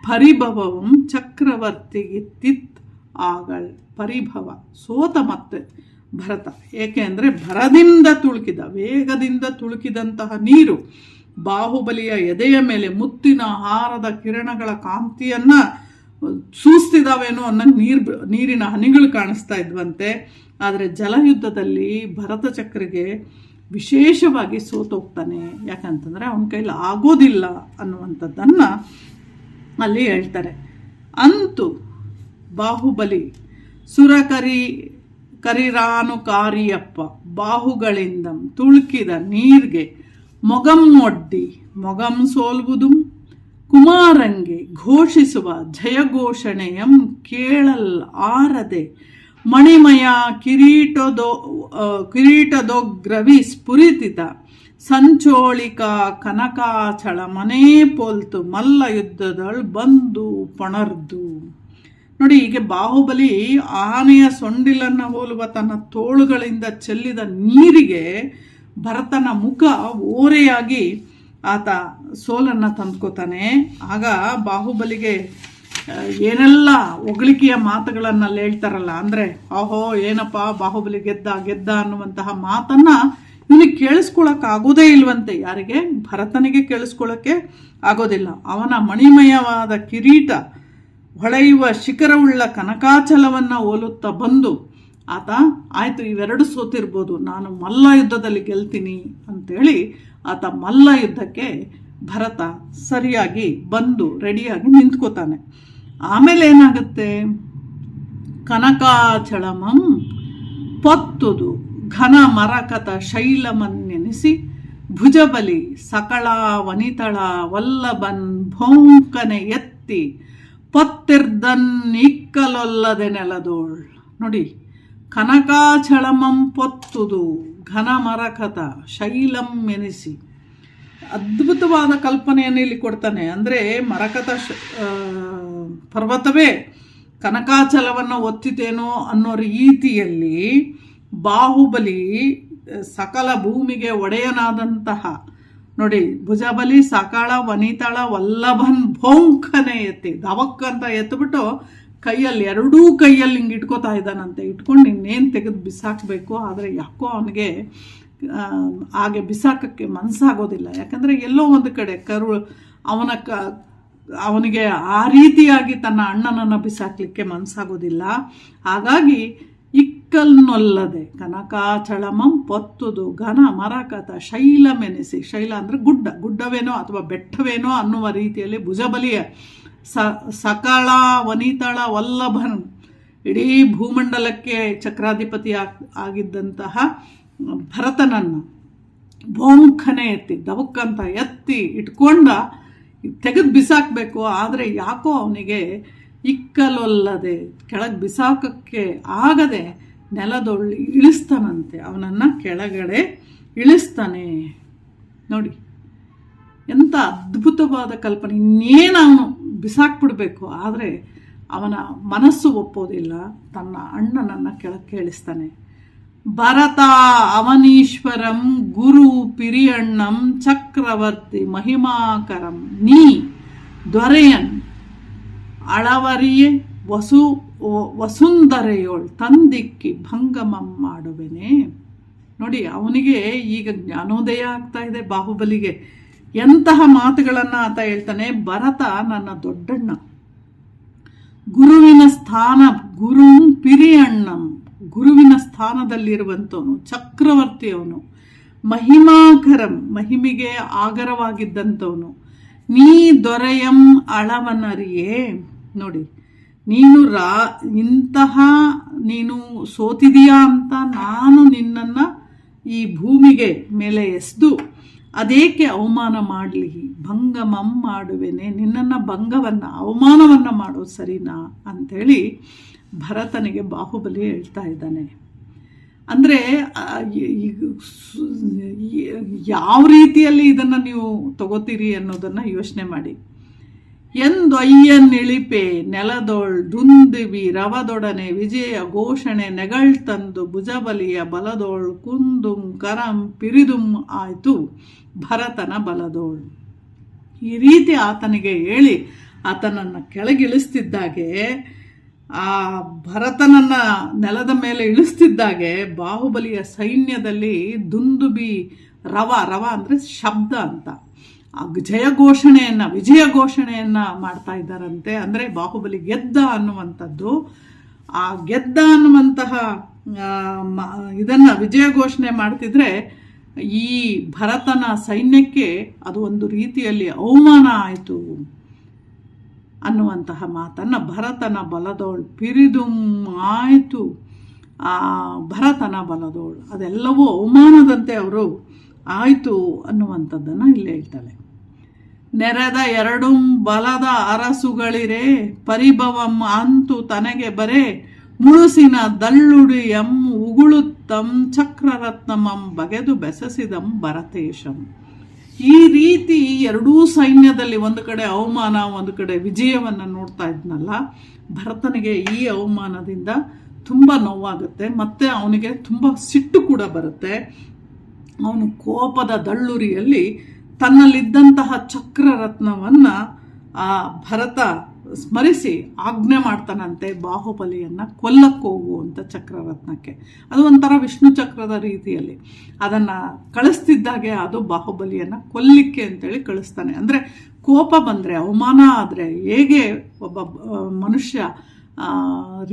ಪರಿಭವಂ ಚಕ್ರವರ್ತಿಗಿತ್ತಿತ್ ಆಗಳ್. ಪರಿಭವ ಸೋತ ಮತ್ತೆ ಭರತ. ಏಕೆ ಅಂದರೆ ಭರದಿಂದ ತುಳುಕಿದ, ವೇಗದಿಂದ ತುಳುಕಿದಂತಹ ನೀರು ಬಾಹುಬಲಿಯ ಎದೆಯ ಮೇಲೆ ಮುತ್ತಿನ ಹಾರದ ಕಿರಣಗಳ ಕಾಂತಿಯನ್ನು ಸೂಸ್ತಿದಾವೇನೋ ಅನ್ನಂಗೆ ನೀರಿನ ಹನಿಗಳು ಕಾಣಿಸ್ತಾ ಇದ್ವಂತೆ. ಆದರೆ ಜಲಯುದ್ಧದಲ್ಲಿ ಭರತ ಚಕ್ರಿಗೆ ವಿಶೇಷವಾಗಿ ಸೋತೋಗ್ತಾನೆ. ಯಾಕಂತಂದರೆ ಅವನ ಕೈಲಿ ಆಗೋದಿಲ್ಲ ಅನ್ನುವಂಥದ್ದನ್ನು ಅಲ್ಲಿ ಹೇಳ್ತಾರೆ. ಅಂತೂ ಬಾಹುಬಲಿ ಕರಿರಾನುಕಾರಿಯಪ್ಪ ಬಾಹುಗಳಿಂದ ತುಳುಕಿದ ನೀರ್ಗೆ ಮೊಗಂ ಒಡ್ಡಿ ಮೊಗಂ ಸೋಲ್ವುದು ಕುಮಾರಂಗೆ ಘೋಷಿಸುವ ಜಯಘೋಷಣೆಯಂ ಕೇಳಲ್ ಆರದೆ ಮಣಿಮಯ ಕಿರೀಟದೊಗ್ರವಿ ಸ್ಫುರಿತಿತ ಸಂಚೋಳಿಕ ಕನಕಾಚಳ ಮನೇ ಪೋಲ್ತು ಮಲ್ಲ ಯುದ್ಧದಳು ಬಂದು ಪೊಣರ್ದು. ನೋಡಿ, ಹೀಗೆ ಬಾಹುಬಲಿ ಆನೆಯ ಸೊಂಡಿಲನ್ನು ಹೋಲುವ ತನ್ನ ತೋಳುಗಳಿಂದ ಚೆಲ್ಲಿದ ನೀರಿಗೆ ಭರತನ ಮುಖ ಓರೆಯಾಗಿ ಆತ ಸೋಲನ್ನು ತಂದ್ಕೋತಾನೆ. ಆಗ ಬಾಹುಬಲಿಗೆ ಏನೆಲ್ಲ ಹೊಗಳಿಕೆಯ ಮಾತುಗಳನ್ನಲ್ಲಿ ಹೇಳ್ತಾರಲ್ಲ, ಅಂದರೆ ಆಹೋ ಏನಪ್ಪ ಬಾಹುಬಲಿ ಗೆದ್ದ ಅನ್ನುವಂತಹ ಮಾತನ್ನು ಇವನಿಗೆ ಕೇಳಿಸ್ಕೊಳಕ್ಕಾಗೋದೇ ಇಲ್ವಂತೆ. ಯಾರಿಗೆ? ಭರತನಿಗೆ ಕೇಳಿಸ್ಕೊಳ್ಳೋಕ್ಕೆ ಆಗೋದಿಲ್ಲ. ಅವನ ಮಣಿಮಯವಾದ ಕಿರೀಟ ಹೊಳೆಯುವ ಶಿಖರವುಳ್ಳ ಕನಕಾಚಲವನ್ನು ಹೋಲುತ್ತಾ ಬಂದು ಆತ ಆಯಿತು ಇವೆರಡು ಸೋತಿರ್ಬೋದು, ನಾನು ಮಲ್ಲ ಯುದ್ಧದಲ್ಲಿ ಗೆಲ್ತೀನಿ ಅಂತೇಳಿ ಆತ ಮಲ್ಲ ಯುದ್ಧಕ್ಕೆ ಭರತ ಸರಿಯಾಗಿ ಬಂದು ರೆಡಿಯಾಗಿ ನಿಂತ್ಕೋತಾನೆ. ಆಮೇಲೆ ಏನಾಗುತ್ತೆ? ಕನಕಾಚಳಮಂ ಪೊತ್ತುದು ಘನ ಮರಕತ ಶೈಲಮನ್ನೆನಿಸಿ ಭುಜಬಲಿ ಸಕಳ ವನಿತಳ ವಲ್ಲಭನ್ ಭೌಂಕನೆ ಎತ್ತಿ ಪೊತ್ತಿರ್ದನ್ನಿಕ್ಕಲೊಲ್ಲದೆ ನೆಲದೋಳ್. ನೋಡಿ, ಕನಕಾಚಳಮಂ ಪೊತ್ತುದು ಘನ ಮರಕತ ಶೈಲಂ ಎನಿಸಿ ಅದ್ಭುತವಾದ ಕಲ್ಪನೆಯನ್ನು ಇಲ್ಲಿ ಕೊಡ್ತಾನೆ. ಅಂದರೆ ಮರಕತ ಪರ್ವತವೇ ಕನಕಾಚಲವನ್ನು ಒತ್ತಿತೇನೋ ಅನ್ನೋ ರೀತಿಯಲ್ಲಿ ಬಾಹುಬಲಿ ಸಕಲ ಭೂಮಿಗೆ ಒಡೆಯನಾದಂತಹ, ನೋಡಿ, ಭುಜಬಲಿ ಸಕಳ ವನಿತಳ ವಲ್ಲಭನ್ ಭೌಂಕನೆ ಎತ್ತಿ ದವಕ್ಕಂತ ಎತ್ಬಿಟ್ಟು ಕೈಯಲ್ಲಿ ಎರಡೂ ಕೈಯಲ್ಲಿ ಹಿಂಗೆ ಇಟ್ಕೋತಾ ಇದ್ದಾನಂತೆ. ಇಟ್ಕೊಂಡು ಇನ್ನೇನು ತೆಗೆದು ಬಿಸಾಕಬೇಕು, ಆದರೆ ಯಾಕೋ ಅವನಿಗೆ ಹಾಗೆ ಬಿಸಾಕಕ್ಕೆ ಮನಸ್ಸಾಗೋದಿಲ್ಲ. ಯಾಕಂದರೆ ಎಲ್ಲೋ ಒಂದು ಕಡೆ ಅವನಿಗೆ ಆ ರೀತಿಯಾಗಿ ತನ್ನ ಅಣ್ಣನನ್ನು ಬಿಸಾಕಲಿಕ್ಕೆ ಮನಸ್ಸಾಗೋದಿಲ್ಲ. ಹಾಗಾಗಿ ಇಕ್ಕಲ್ನೊಲ್ಲದೆ ಕನಕಾಚಳಮಂ ಪೊತ್ತುದು ಘನ ಮರಕತ ಶೈಲಮೆನಿಸಿ, ಶೈಲ ಅಂದರೆ ಗುಡ್ಡವೇನೋ ಅಥವಾ ಬೆಟ್ಟವೇನೋ ಅನ್ನುವ ರೀತಿಯಲ್ಲಿ ಭುಜಬಲಿಯ ಸಕಳ ವನಿತಳ ವಲ್ಲಭನ್, ಇಡೀ ಭೂಮಂಡಲಕ್ಕೆ ಚಕ್ರಾಧಿಪತಿ ಆಗಿದ್ದಂತಹ ಭರತನನ್ನು ಭೌಂಖನೆ ಎತ್ತಿ ದವಕ್ಕಂತ ಎತ್ತಿ ಇಟ್ಕೊಂಡ ತೆಗೆದು ಬಿಸಾಕಬೇಕು. ಆದರೆ ಯಾಕೋ ಅವನಿಗೆ ಇಕ್ಕಲೊಲ್ಲದೆ ಕೆಳಗೆ ಬಿಸಾಕಕ್ಕೆ ಆಗದೆ ನೆಲದೊಳ್ಳಿ ಇಳಿಸ್ತಾನಂತೆ. ಅವನನ್ನು ಕೆಳಗಡೆ ಇಳಿಸ್ತಾನೆ. ನೋಡಿ ಎಂಥ ಅದ್ಭುತವಾದ ಕಲ್ಪನೆ. ಇನ್ನೇನು ಅವನು ಬಿಸಾಕ್ಬಿಡ್ಬೇಕು, ಆದರೆ ಅವನ ಮನಸ್ಸು ಒಪ್ಪೋದಿಲ್ಲ. ತನ್ನ ಅಣ್ಣನನ್ನು ಕೆಳಕ್ಕೆ ಇಳಿಸ್ತಾನೆ. ಭರತ ಅವನೀಶ್ವರಂ ಗುರು ಪಿರಿಯಣ್ಣಂ ಚಕ್ರವರ್ತಿ ಮಹಿಮಾಕರಂ ನೀ ದೊರೆಯನ್ ಅಳವರಿಯೇ ವಸುಂಧರೆಯೋಳ್ ತಂದಿಕ್ಕಿ ಭಂಗಮಂ ಮಾಡುವೆನೆ. ನೋಡಿ, ಅವನಿಗೆ ಈಗ ಜ್ಞಾನೋದಯ ಆಗ್ತಾ ಇದೆ ಬಾಹುಬಲಿಗೆ. ಎಂತಹ ಮಾತುಗಳನ್ನು ಆತ ಹೇಳ್ತಾನೆ. ಭರತ ನನ್ನ ದೊಡ್ಡಣ್ಣ, ಗುರುವಿನ ಸ್ಥಾನ ಗುರು ಪಿರಿಯಣ್ಣಂ, ಗುರುವಿನ ಸ್ಥಾನದಲ್ಲಿರುವಂಥವನು, ಚಕ್ರವರ್ತಿಯವನು, ಮಹಿಮಾಕರಂ, ಮಹಿಮೆಗೆ ಆಗರವಾಗಿದ್ದಂಥವನು, ನೀ ದೊರೆಯಂ ಅಳವನರಿಯೇ. ನೋಡಿ, ನೀನು ನೀನು ಸೋತಿದೀಯಾ ಅಂತ ನಾನು ನಿನ್ನನ್ನು ಈ ಭೂಮಿಗೆ ಮೇಲೆ ಎಸೆದು ಅದೇಕೆ ಅವಮಾನ ಮಾಡಲಿ, ಭಂಗಮಂ ಮಾಡುವೆನೆ, ನಿನ್ನನ್ನು ಭಂಗವನ್ನು ಅವಮಾನವನ್ನು ಮಾಡೋದು ಸರಿನಾ ಅಂಥೇಳಿ ಭರತನಿಗೆ ಬಾಹುಬಲಿ ಹೇಳ್ತಾ ಇದ್ದಾನೆ. ಅಂದರೆ ಯಾವ ರೀತಿಯಲ್ಲಿ ಇದನ್ನು ನೀವು ತಗೋತೀರಿ ಅನ್ನೋದನ್ನು ಯೋಚನೆ ಮಾಡಿ. ಎಂದೊಯ್ಯನ್ನಿಳಿಪೆ ನೆಲದೊಳ್ ದುಂದುವಿ ರವದೊಡನೆ ವಿಜಯ ಘೋಷಣೆ ನೆಗಳ್ತಂದು ಭುಜಬಲಿಯ ಬಲದೋಳ್ ಕುಂದುಂ ಕರಂ ಪಿರಿದುಂ ಆಯ್ತು ಭರತನ ಬಲದೋಳ್. ಈ ರೀತಿ ಆತನಿಗೆ ಹೇಳಿ ಆತನನ್ನು ಕೆಳಗಿಳಿಸ್ತಿದ್ದಾಗೆ, ಆ ಭರತನನ್ನ ನೆಲದ ಮೇಲೆ ಇಳಿಸ್ತಿದ್ದಾಗೆ ಬಾಹುಬಲಿಯ ಸೈನ್ಯದಲ್ಲಿ ದುಂದುಬಿ ರವ ಅಂದರೆ ಶಬ್ದ ಅಂತ, ವಿಜಯ ಘೋಷಣೆಯನ್ನ ಮಾಡ್ತಾ ಇದ್ದಾರಂತೆ. ಅಂದರೆ ಬಾಹುಬಲಿ ಗೆದ್ದ ಅನ್ನುವಂಥದ್ದು, ಆ ಗೆದ್ದ ಅನ್ನುವಂತಹ ಇದನ್ನ ವಿಜಯ ಘೋಷಣೆ ಮಾಡ್ತಿದ್ರೆ ಈ ಭರತನ ಸೈನ್ಯಕ್ಕೆ ಅದು ಒಂದು ರೀತಿಯಲ್ಲಿ ಅವಮಾನ ಆಯಿತು ಅನ್ನುವಂತಹ ಮಾತನ್ನು ಭರತನ ಬಲದೋಳ್ ಪಿರಿದುಂ ಆಯಿತು, ಆ ಭರತನ ಬಲದೋಳ್ ಅದೆಲ್ಲವೂ ಅವಮಾನದಂತೆ ಅವರು ಆಯಿತು ಅನ್ನುವಂಥದ್ದನ್ನು ಇಲ್ಲಿ ಹೇಳ್ತಾಳೆ. ನೆರೆದ ಎರಡು ಬಲದ ಅರಸುಗಳಿರೇ ಪರಿಭವಂ ಅಂತು ತನಗೆ ಬರೇ ಮುಳುಸಿನ ದಳ್ಳುಡಿಯಂ ಉಗುಳುತ್ತಂ ಚಕ್ರರತ್ನಮಂ ಬಗೆದು ಬೆಸಸಿದಂ ಭರತೇಶಂ. ಈ ರೀತಿ ಎರಡೂ ಸೈನ್ಯದಲ್ಲಿ ಒಂದು ಕಡೆ ಅವಮಾನ, ಒಂದು ಕಡೆ ವಿಜಯವನ್ನು ನೋಡ್ತಾ ಇದ್ನಲ್ಲ, ಭರತನಿಗೆ ಈ ಅವಮಾನದಿಂದ ತುಂಬ ನೋವಾಗುತ್ತೆ. ಮತ್ತು ಅವನಿಗೆ ತುಂಬ ಸಿಟ್ಟು ಕೂಡ ಬರುತ್ತೆ. ಅವನು ಕೋಪದ ದಳ್ಳುರಿಯಲ್ಲಿ ತನ್ನಲ್ಲಿದ್ದಂತಹ ಚಕ್ರರತ್ನವನ್ನು ಆ ಭರತ ಸ್ಮರಿಸಿ ಆಜ್ಞೆ ಮಾಡ್ತಾನಂತೆ ಬಾಹುಬಲಿಯನ್ನು ಕೊಲ್ಲಕ್ಕೋಗು ಅಂತ ಚಕ್ರರತ್ನಕ್ಕೆ. ಅದು ಒಂಥರ ವಿಷ್ಣು ಚಕ್ರದ ರೀತಿಯಲ್ಲಿ ಅದನ್ನು ಕಳಿಸ್ತಿದ್ದಾಗೆ ಅದು ಬಾಹುಬಲಿಯನ್ನು ಕೊಲ್ಲಿಕ್ಕೆ ಅಂತೇಳಿ ಕಳಿಸ್ತಾನೆ. ಅಂದರೆ ಕೋಪ ಬಂದರೆ, ಅವಮಾನ ಆದರೆ ಹೇಗೆ ಒಬ್ಬ ಮನುಷ್ಯ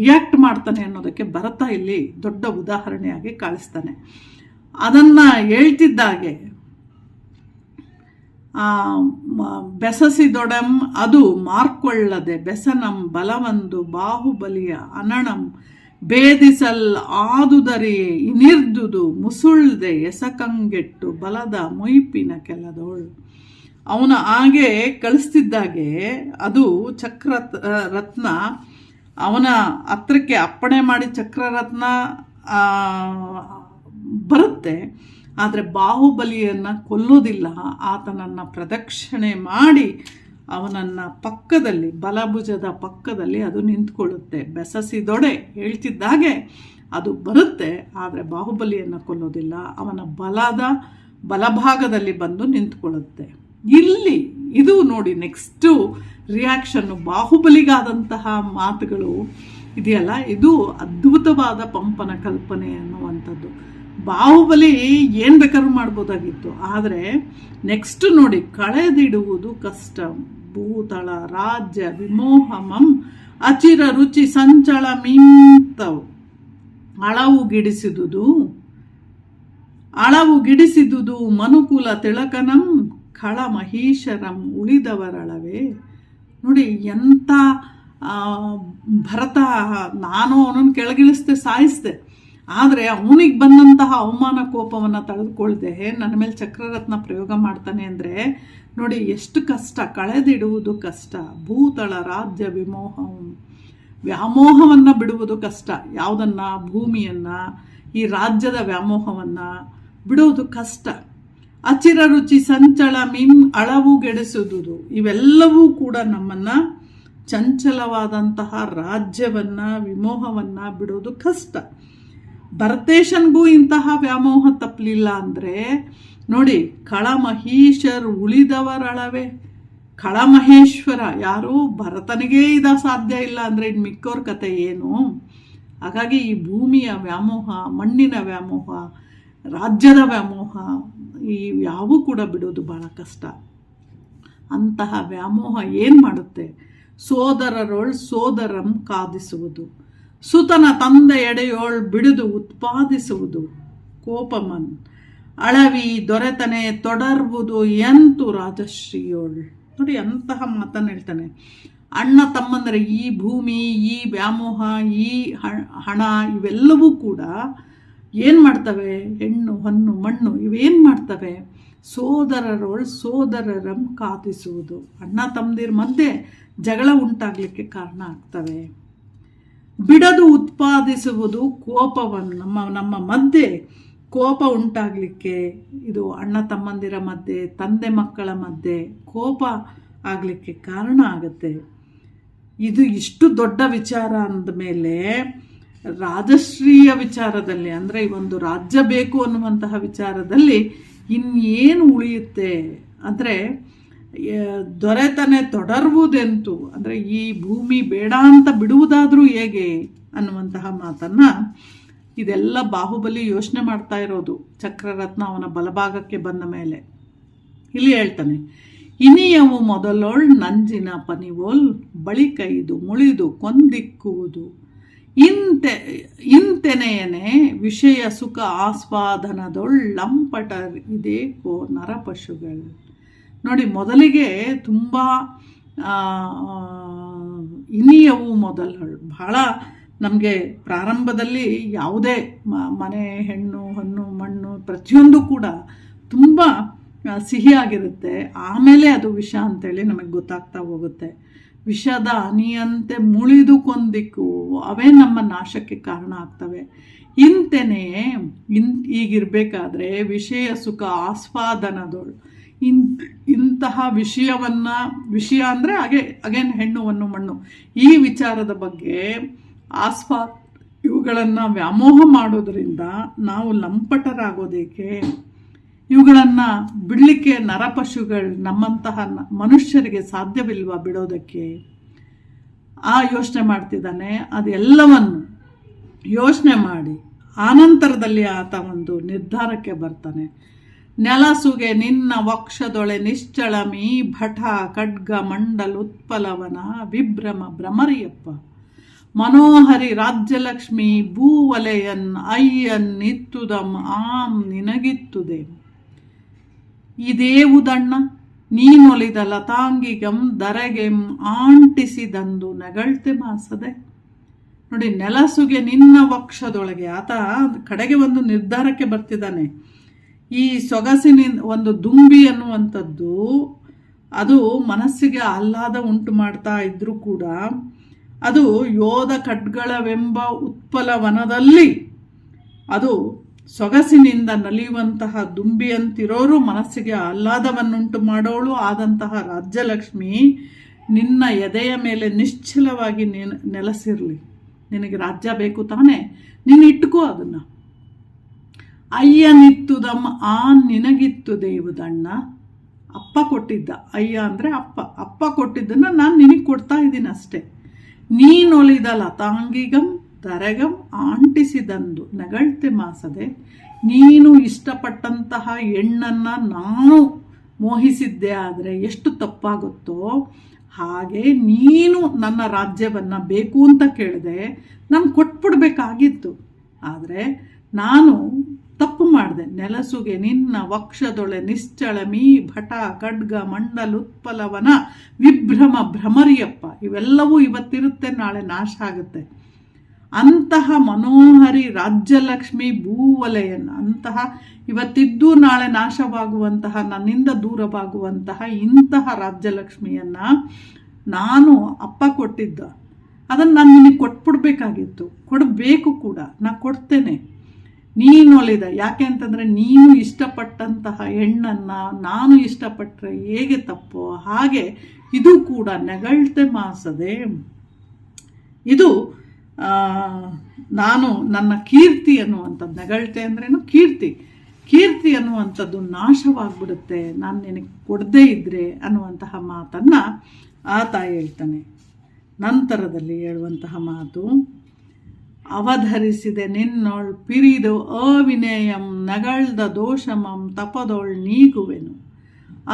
ರಿಯಾಕ್ಟ್ ಮಾಡ್ತಾನೆ ಅನ್ನೋದಕ್ಕೆ ಭರತ ಇಲ್ಲಿ ದೊಡ್ಡ ಉದಾಹರಣೆಯಾಗಿ ಕಾಣಿಸ್ತಾನೆ. ಅದನ್ನು ಹೇಳ್ತಿದ್ದಾಗೆ ಬೆಸಸಿದೊಡಂ ಅದು ಮಾರ್ಕೊಳ್ಳದೆ ಬೆಸನಂ ಬಲವಂದು ಬಾಹುಬಲಿಯ ಅನಣಂ ಭೇದಿಸಲ್ ಆದುದರಿಯೇ ಇನಿರ್ದುದು ಮುಸುಳ್ದೆ ಎಸಕಂಗೆಟ್ಟು ಬಲದ ಮೊಯ್ಪಿನ ಕೆಲದೋಳು. ಅವನ ಹಾಗೆ ಕಳಿಸ್ತಿದ್ದಾಗೆ ಅದು ರತ್ನ ಅವನ ಹತ್ರಕ್ಕೆ ಅಪ್ಪಣೆ ಮಾಡಿ ಚಕ್ರರತ್ನ ಬರುತ್ತೆ. ಆದರೆ ಬಾಹುಬಲಿಯನ್ನು ಕೊಲ್ಲೋದಿಲ್ಲ, ಆತನನ್ನು ಪ್ರದಕ್ಷಿಣೆ ಮಾಡಿ ಅವನನ್ನು ಪಕ್ಕದಲ್ಲಿ, ಬಲಭುಜದ ಪಕ್ಕದಲ್ಲಿ ಅದು ನಿಂತ್ಕೊಳ್ಳುತ್ತೆ. ಬೆಸಸಿದೊಡೆ ಹೇಳ್ತಿದ್ದಾಗೆ ಅದು ಬರುತ್ತೆ, ಆದರೆ ಬಾಹುಬಲಿಯನ್ನು ಕೊಲ್ಲೋದಿಲ್ಲ, ಅವನ ಬಲಭಾಗದಲ್ಲಿ ಬಂದು ನಿಂತ್ಕೊಳ್ಳುತ್ತೆ. ಇಲ್ಲಿ ಇದು ನೋಡಿ ನೆಕ್ಸ್ಟು ರಿಯಾಕ್ಷನ್ನು, ಬಾಹುಬಲಿಗಾದಂತಹ ಮಾತುಗಳು ಇದೆಯಲ್ಲ, ಇದು ಅದ್ಭುತವಾದ ಪಂಪನ ಕಲ್ಪನೆ ಅನ್ನುವಂಥದ್ದು. ಬಾಹುಬಲಿ ಏನು ಬೇಕಾದ್ರೂ ಮಾಡ್ಬೋದಾಗಿತ್ತು, ಆದರೆ ನೆಕ್ಸ್ಟ್ ನೋಡಿ, ಕಳೆದಿಡುವುದು ಕಷ್ಟ ಭೂತಳ ರಾಜ್ಯ ವಿಮೋಹಮಂ ಅಚಿರ ರುಚಿ ಸಂಚಳ ಮಿಂತವು ಅಳವು ಗಿಡಿಸಿದುದು ಮನುಕುಲ ತಿಳಕನಂ ಖಳ ಮಹೀಶರಂ ಉಳಿದವರಳವೇ. ನೋಡಿ ಎಂಥ ಭರತ, ನಾನು ಅವನನ್ನು ಕೆಳಗಿಳಿಸ್ದೆ, ಸಾಯಿಸ್ದೆ, ಆದರೆ ಅವನಿಗೆ ಬಂದಂತಹ ಅವಮಾನ ಕೋಪವನ್ನು ತಡೆದುಕೊಳ್ಳದೆ ನನ್ನ ಮೇಲೆ ಚಕ್ರರತ್ನ ಪ್ರಯೋಗ ಮಾಡ್ತಾನೆ ಅಂದರೆ ನೋಡಿ ಎಷ್ಟು ಕಷ್ಟ. ಕಳೆದಿಡುವುದು ಕಷ್ಟ ಭೂತಳ ರಾಜ್ಯ ವ್ಯಾಮೋಹವನ್ನು ಬಿಡುವುದು ಕಷ್ಟ. ಯಾವುದನ್ನು? ಭೂಮಿಯನ್ನು, ಈ ರಾಜ್ಯದ ವ್ಯಾಮೋಹವನ್ನು ಬಿಡುವುದು ಕಷ್ಟ. ಅಚಿರ ರುಚಿ ಸಂಚಳ ಅಳವುಗೆಡಿಸುವುದು ಇವೆಲ್ಲವೂ ಕೂಡ ನಮ್ಮನ್ನು ಚಂಚಲವಾದಂತಹ ರಾಜ್ಯವನ್ನು, ವಿಮೋಹವನ್ನು ಬಿಡೋದು ಕಷ್ಟ. ಭರತೇಶನ್ಗೂ ಇಂತಹ ವ್ಯಾಮೋಹ ತಪ್ಪಲಿಲ್ಲ ಅಂದರೆ ನೋಡಿ, ಖಳ ಮಹೀಶರ್ ಉಳಿದವರಳವೆ. ಖಳಮಹೇಶ್ವರ ಯಾರು ಭರತನಿಗೇ ಸಾಧ್ಯ ಇಲ್ಲ ಅಂದರೆ ಇನ್ನು ಮಿಕ್ಕವ್ರ ಕತೆ ಏನು? ಹಾಗಾಗಿ ಈ ಭೂಮಿಯ ವ್ಯಾಮೋಹ, ಮಣ್ಣಿನ ವ್ಯಾಮೋಹ, ರಾಜ್ಯದ ವ್ಯಾಮೋಹ, ಈ ಯಾವೂ ಕೂಡ ಬಿಡೋದು ಭಾಳ ಕಷ್ಟ. ಅಂತಹ ವ್ಯಾಮೋಹ ಏನು ಮಾಡುತ್ತೆ? ಸೋದರರೊಳ್ ಸೋದರಂ ಕಾದಿಸುವುದು, ಸುತನ ತಂದೆ ಎಡೆಯೋಳ್ ಬಿಡಿದು ಉತ್ಪಾದಿಸುವುದು. ಕೋಪಮನ್ ಅಳವಿ ದೊರೆತನೆ ತೊಡರ್ವುದು ಎಂತು ರಾಜಶ್ರೀಯೋಳ್. ನೋಡಿ ಅಂತಹ ಮಾತನ್ನು ಹೇಳ್ತಾನೆ. ಅಣ್ಣ ತಮ್ಮಂದರೆ ಈ ಭೂಮಿ, ಈ ವ್ಯಾಮೋಹ, ಈ ಹಣ ಇವೆಲ್ಲವೂ ಕೂಡ ಏನು ಮಾಡ್ತವೆ? ಹೆಣ್ಣು ಹೊನ್ನು ಮಣ್ಣು ಇವೇನು ಮಾಡ್ತವೆ? ಸೋದರರೊಳ್ ಸೋದರರಂ ಕಾದಿಸುವುದು. ಅಣ್ಣ ತಮ್ಮದಿರ ಮಧ್ಯೆ ಜಗಳ ಉಂಟಾಗಲಿಕ್ಕೆ ಕಾರಣ ಆಗ್ತವೆ. ಬಿಡದು ಉತ್ಪಾದಿಸುವುದು ಕೋಪವನ್ನು, ನಮ್ಮ ಮಧ್ಯೆ ಕೋಪ ಉಂಟಾಗಲಿಕ್ಕೆ, ಇದು ಅಣ್ಣ ತಮ್ಮಂದಿರ ಮಧ್ಯೆ, ತಂದೆ ಮಕ್ಕಳ ಮಧ್ಯೆ ಕೋಪ ಆಗಲಿಕ್ಕೆ ಕಾರಣ ಆಗುತ್ತೆ. ಇದು ಇಷ್ಟು ದೊಡ್ಡ ವಿಚಾರ ಅಂದಮೇಲೆ ರಾಜಶ್ರೀಯ ವಿಚಾರದಲ್ಲಿ, ಅಂದರೆ ಈ ಒಂದು ರಾಜ್ಯ ಬೇಕು ಅನ್ನುವಂತಹ ವಿಚಾರದಲ್ಲಿ ಇನ್ನೇನು ಉಳಿಯುತ್ತೆ ಅಂದರೆ ದೊರೆತನೆ ತೊಡರುವುದೆಂತು, ಅಂದರೆ ಈ ಭೂಮಿ ಬೇಡ ಅಂತ ಬಿಡುವುದಾದರೂ ಹೇಗೆ ಅನ್ನುವಂತಹ ಮಾತನ್ನು ಇದೆಲ್ಲ ಬಾಹುಬಲಿ ಯೋಚನೆ ಮಾಡ್ತಾ ಇರೋದು. ಚಕ್ರರತ್ನ ಅವನ ಬಲಭಾಗಕ್ಕೆ ಬಂದ ಮೇಲೆ ಇಲ್ಲಿ ಹೇಳ್ತಾನೆ, ಇನಿಯವು ಮೊದಲೊಳ್ ನಂಜಿನ ಪನಿವೋಲ್ ಬಳಿಕೈದು ಮುಳಿದು ಕೊಂದಿಕ್ಕುವುದು. ಇಂತೆನೆಯನೆ ವಿಷಯ ಸುಖ ಆಸ್ವಾದನದೊಳ್ಳಂಪಟ ಇದೇ ಕೋ ನರಪಶುಗಳು. ನೋಡಿ, ಮೊದಲಿಗೆ ತುಂಬ ಇನಿಯವು ಮೊದಲೊಳ್, ಬಹಳ ನಮಗೆ ಪ್ರಾರಂಭದಲ್ಲಿ ಯಾವುದೇ ಮನೆ, ಹೆಣ್ಣು ಹೊನ್ನು ಮಣ್ಣು ಪ್ರತಿಯೊಂದು ಕೂಡ ತುಂಬ ಸಿಹಿಯಾಗಿರುತ್ತೆ. ಆಮೇಲೆ ಅದು ವಿಷ ಅಂತೇಳಿ ನಮಗೆ ಗೊತ್ತಾಗ್ತಾ ಹೋಗುತ್ತೆ. ವಿಷದ ಹನಿಯಂತೆ ಮುಳಿದು ಕೊಂದಿಕ್ಕು, ಅವೇ ನಮ್ಮ ನಾಶಕ್ಕೆ ಕಾರಣ ಆಗ್ತವೆ. ಇಂತೆಯೇ ಈಗಿರಬೇಕಾದ್ರೆ ವಿಷಯ ಸುಖ ಆಸ್ವಾದನದೊಳು, ಇಂತಹ ವಿಷಯ ಅಂದರೆ ಅಗೇನ್ ಹೆಣ್ಣು ಹೊನ್ನು ಮಣ್ಣು ಈ ವಿಚಾರದ ಬಗ್ಗೆ ಇವುಗಳನ್ನು ವ್ಯಾಮೋಹ ಮಾಡೋದರಿಂದ ನಾವು ಲಂಪಟರಾಗೋದೇಕೆ? ಇವುಗಳನ್ನು ಬಿಡಲಿಕ್ಕೆ ನರಪಶುಗಳು, ನಮ್ಮಂತಹ ಮನುಷ್ಯರಿಗೆ ಸಾಧ್ಯವಿಲ್ವಾ ಬಿಡೋದಕ್ಕೆ? ಆ ಯೋಚನೆ ಮಾಡ್ತಿದ್ದಾನೆ. ಅದೆಲ್ಲವನ್ನು ಯೋಚನೆ ಮಾಡಿ ಆನಂತರದಲ್ಲಿ ಆತ ಒಂದು ನಿರ್ಧಾರಕ್ಕೆ ಬರ್ತಾನೆ. ನೆಲಸುಗೆ ನಿನ್ನ ವಕ್ಷದೊಳೆ ನಿಶ್ಚಳಮಿ ಭಟ ಖಡ್ಗ ಮಂಡಲ್ ಉತ್ಪಲವನ ವಿಭ್ರಮ ಭ್ರಮರಿಯಪ್ಪ. ಮನೋಹರಿ ರಾಜ್ಯಲಕ್ಷ್ಮಿ ಭೂವಲೆಯನ್ ಅಯ್ಯನ್ ಇತ್ತುದಂ ಆಂ ನಿನಗಿತ್ತುದೆ. ಇದೇವುದಣ್ಣ ನೀನೊಲಿದ ಲತಾಂಗಿಗಂ ದರೆಗೆಂ ಆಂಟಿಸಿದಂದು ನೆಗಳ್ತೆ ಮಾಸದೆ. ನೋಡಿ, ನೆಲಸುಗೆ ನಿನ್ನ ವಕ್ಷದೊಳಗೆ, ಆತ ಕಡೆಗೆ ಒಂದು ನಿರ್ಧಾರಕ್ಕೆ ಬರ್ತಿದ್ದಾನೆ. ಈ ಸೊಗಸಿನ ಒಂದು ದುಂಬಿ ಅನ್ನುವಂಥದ್ದು ಅದು ಮನಸ್ಸಿಗೆ ಆಹ್ಲಾದ ಉಂಟು ಮಾಡ್ತಾ ಇದ್ರೂ ಕೂಡ ಅದು ಯೋಧ ಖಡ್ಗಳವೆಂಬ ಉತ್ಪಲ ವನದಲ್ಲಿ ಅದು ಸೊಗಸಿನಿಂದ ನಲಿಯುವಂತಹ ದುಂಬಿಯಂತಿರೋರು, ಮನಸ್ಸಿಗೆ ಆಹ್ಲಾದವನ್ನುಂಟು ಮಾಡೋಳು ಆದಂತಹ ರಾಜ್ಯಲಕ್ಷ್ಮಿ ನಿನ್ನ ಎದೆಯ ಮೇಲೆ ನಿಶ್ಚಲವಾಗಿ ನೆಲೆಸಿರಲಿ. ನಿನಗೆ ರಾಜ್ಯ ಬೇಕು ತಾನೇ, ನೀನು ಇಟ್ಕೋ ಅದನ್ನು. ಅಯ್ಯನಿತ್ತುದಮ್ಮ ಆ ನಿನಗಿತ್ತು ದೇವುದಣ್ಣ. ಅಪ್ಪ ಕೊಟ್ಟಿದ್ದ, ಅಯ್ಯ ಅಂದರೆ ಅಪ್ಪ ಕೊಟ್ಟಿದ್ದನ್ನು ನಾನು ನಿನಗೆ ಕೊಡ್ತಾ ಇದ್ದೀನಿ ಅಷ್ಟೇ. ನೀನೊಲಿದ ಲತಾಂಗಿಗಂ ದರೆಗಂ ಆಂಟಿಸಿದಂದು ನೆಗಳ್ತೆ ಮಾಸದೆ. ನೀನು ಇಷ್ಟಪಟ್ಟಂತಹ ಹೆಣ್ಣನ್ನು ನಾನು ಮೋಹಿಸಿದ್ದೆ ಆದರೆ ಎಷ್ಟು ತಪ್ಪಾಗುತ್ತೋ ಹಾಗೆ ನೀನು ನನ್ನ ರಾಜ್ಯವನ್ನು ಬೇಕು ಅಂತ ಕೇಳಿದೆ, ನಾನು ಕೊಟ್ಬಿಡ್ಬೇಕಾಗಿತ್ತು. ಆದರೆ ನಾನು ತಪ್ಪು ಮಾಡಿದೆ. ನೆಲಸುಗೆ ನಿನ್ನ ವಕ್ಷದೊಳೆ ನಿಶ್ಚಳಮಿ ಭಟ ಖಡ್ಗ ಮಂಡಲ್ ಉತ್ಪಲವನ ವಿಭ್ರಮ ಭ್ರಮರಿಯಪ್ಪ. ಇವೆಲ್ಲವೂ ಇವತ್ತಿರುತ್ತೆ, ನಾಳೆ ನಾಶ ಆಗುತ್ತೆ. ಅಂತಹ ಮನೋಹರಿ ರಾಜ್ಯಲಕ್ಷ್ಮಿ ಭೂವಲಯನ್, ಅಂತಹ ಇವತ್ತಿದ್ದು ನಾಳೆ ನಾಶವಾಗುವಂತಹ, ನನ್ನಿಂದ ದೂರವಾಗುವಂತಹ ಇಂತಹ ರಾಜ್ಯಲಕ್ಷ್ಮಿಯನ್ನು ನಾನು ಅಪ್ಪ ಕೊಟ್ಟಿದ್ದ, ಅದನ್ನು ನಾನು ನಿನಗೆ ಕೊಟ್ಬಿಡ್ಬೇಕಾಗಿತ್ತು, ಕೊಡಬೇಕು ಕೂಡ, ನಾನು ಕೊಡ್ತೇನೆ. ನೀನೊಲಿದ, ಯಾಕೆ ಅಂತಂದರೆ ನೀನು ಇಷ್ಟಪಟ್ಟಂತಹ ಹೆಣ್ಣನ್ನು ನಾನು ಇಷ್ಟಪಟ್ಟರೆ ಹೇಗೆ ತಪ್ಪೋ ಹಾಗೆ ಇದು ಕೂಡ ನೆಗಳ್ತೆ ಮಾಸದೆ. ಇದು ನಾನು ನನ್ನ ಕೀರ್ತಿ ಅನ್ನುವಂಥದ್ದು. ನೆಗಳ್ತೆ ಅಂದ್ರೇನು? ಕೀರ್ತಿ. ಕೀರ್ತಿ ಅನ್ನುವಂಥದ್ದು ನಾಶವಾಗ್ಬಿಡುತ್ತೆ ನಾನು ನಿನಗೆ ಕೊಡದೇ ಇದ್ದರೆ ಅನ್ನುವಂತಹ ಮಾತನ್ನು ಆತ ಹೇಳ್ತಾನೆ. ನಂತರದಲ್ಲಿ ಹೇಳುವಂತಹ ಮಾತು, ಅವಧರಿಸಿದೆ ನಿನ್ನೊಳ್ ಪಿರಿದು ಅವಿನೇಯಂ ನಗಳ್ದ ದೋಷಮಂ ತಪದೊಳ್ ನೀಗುವೆನು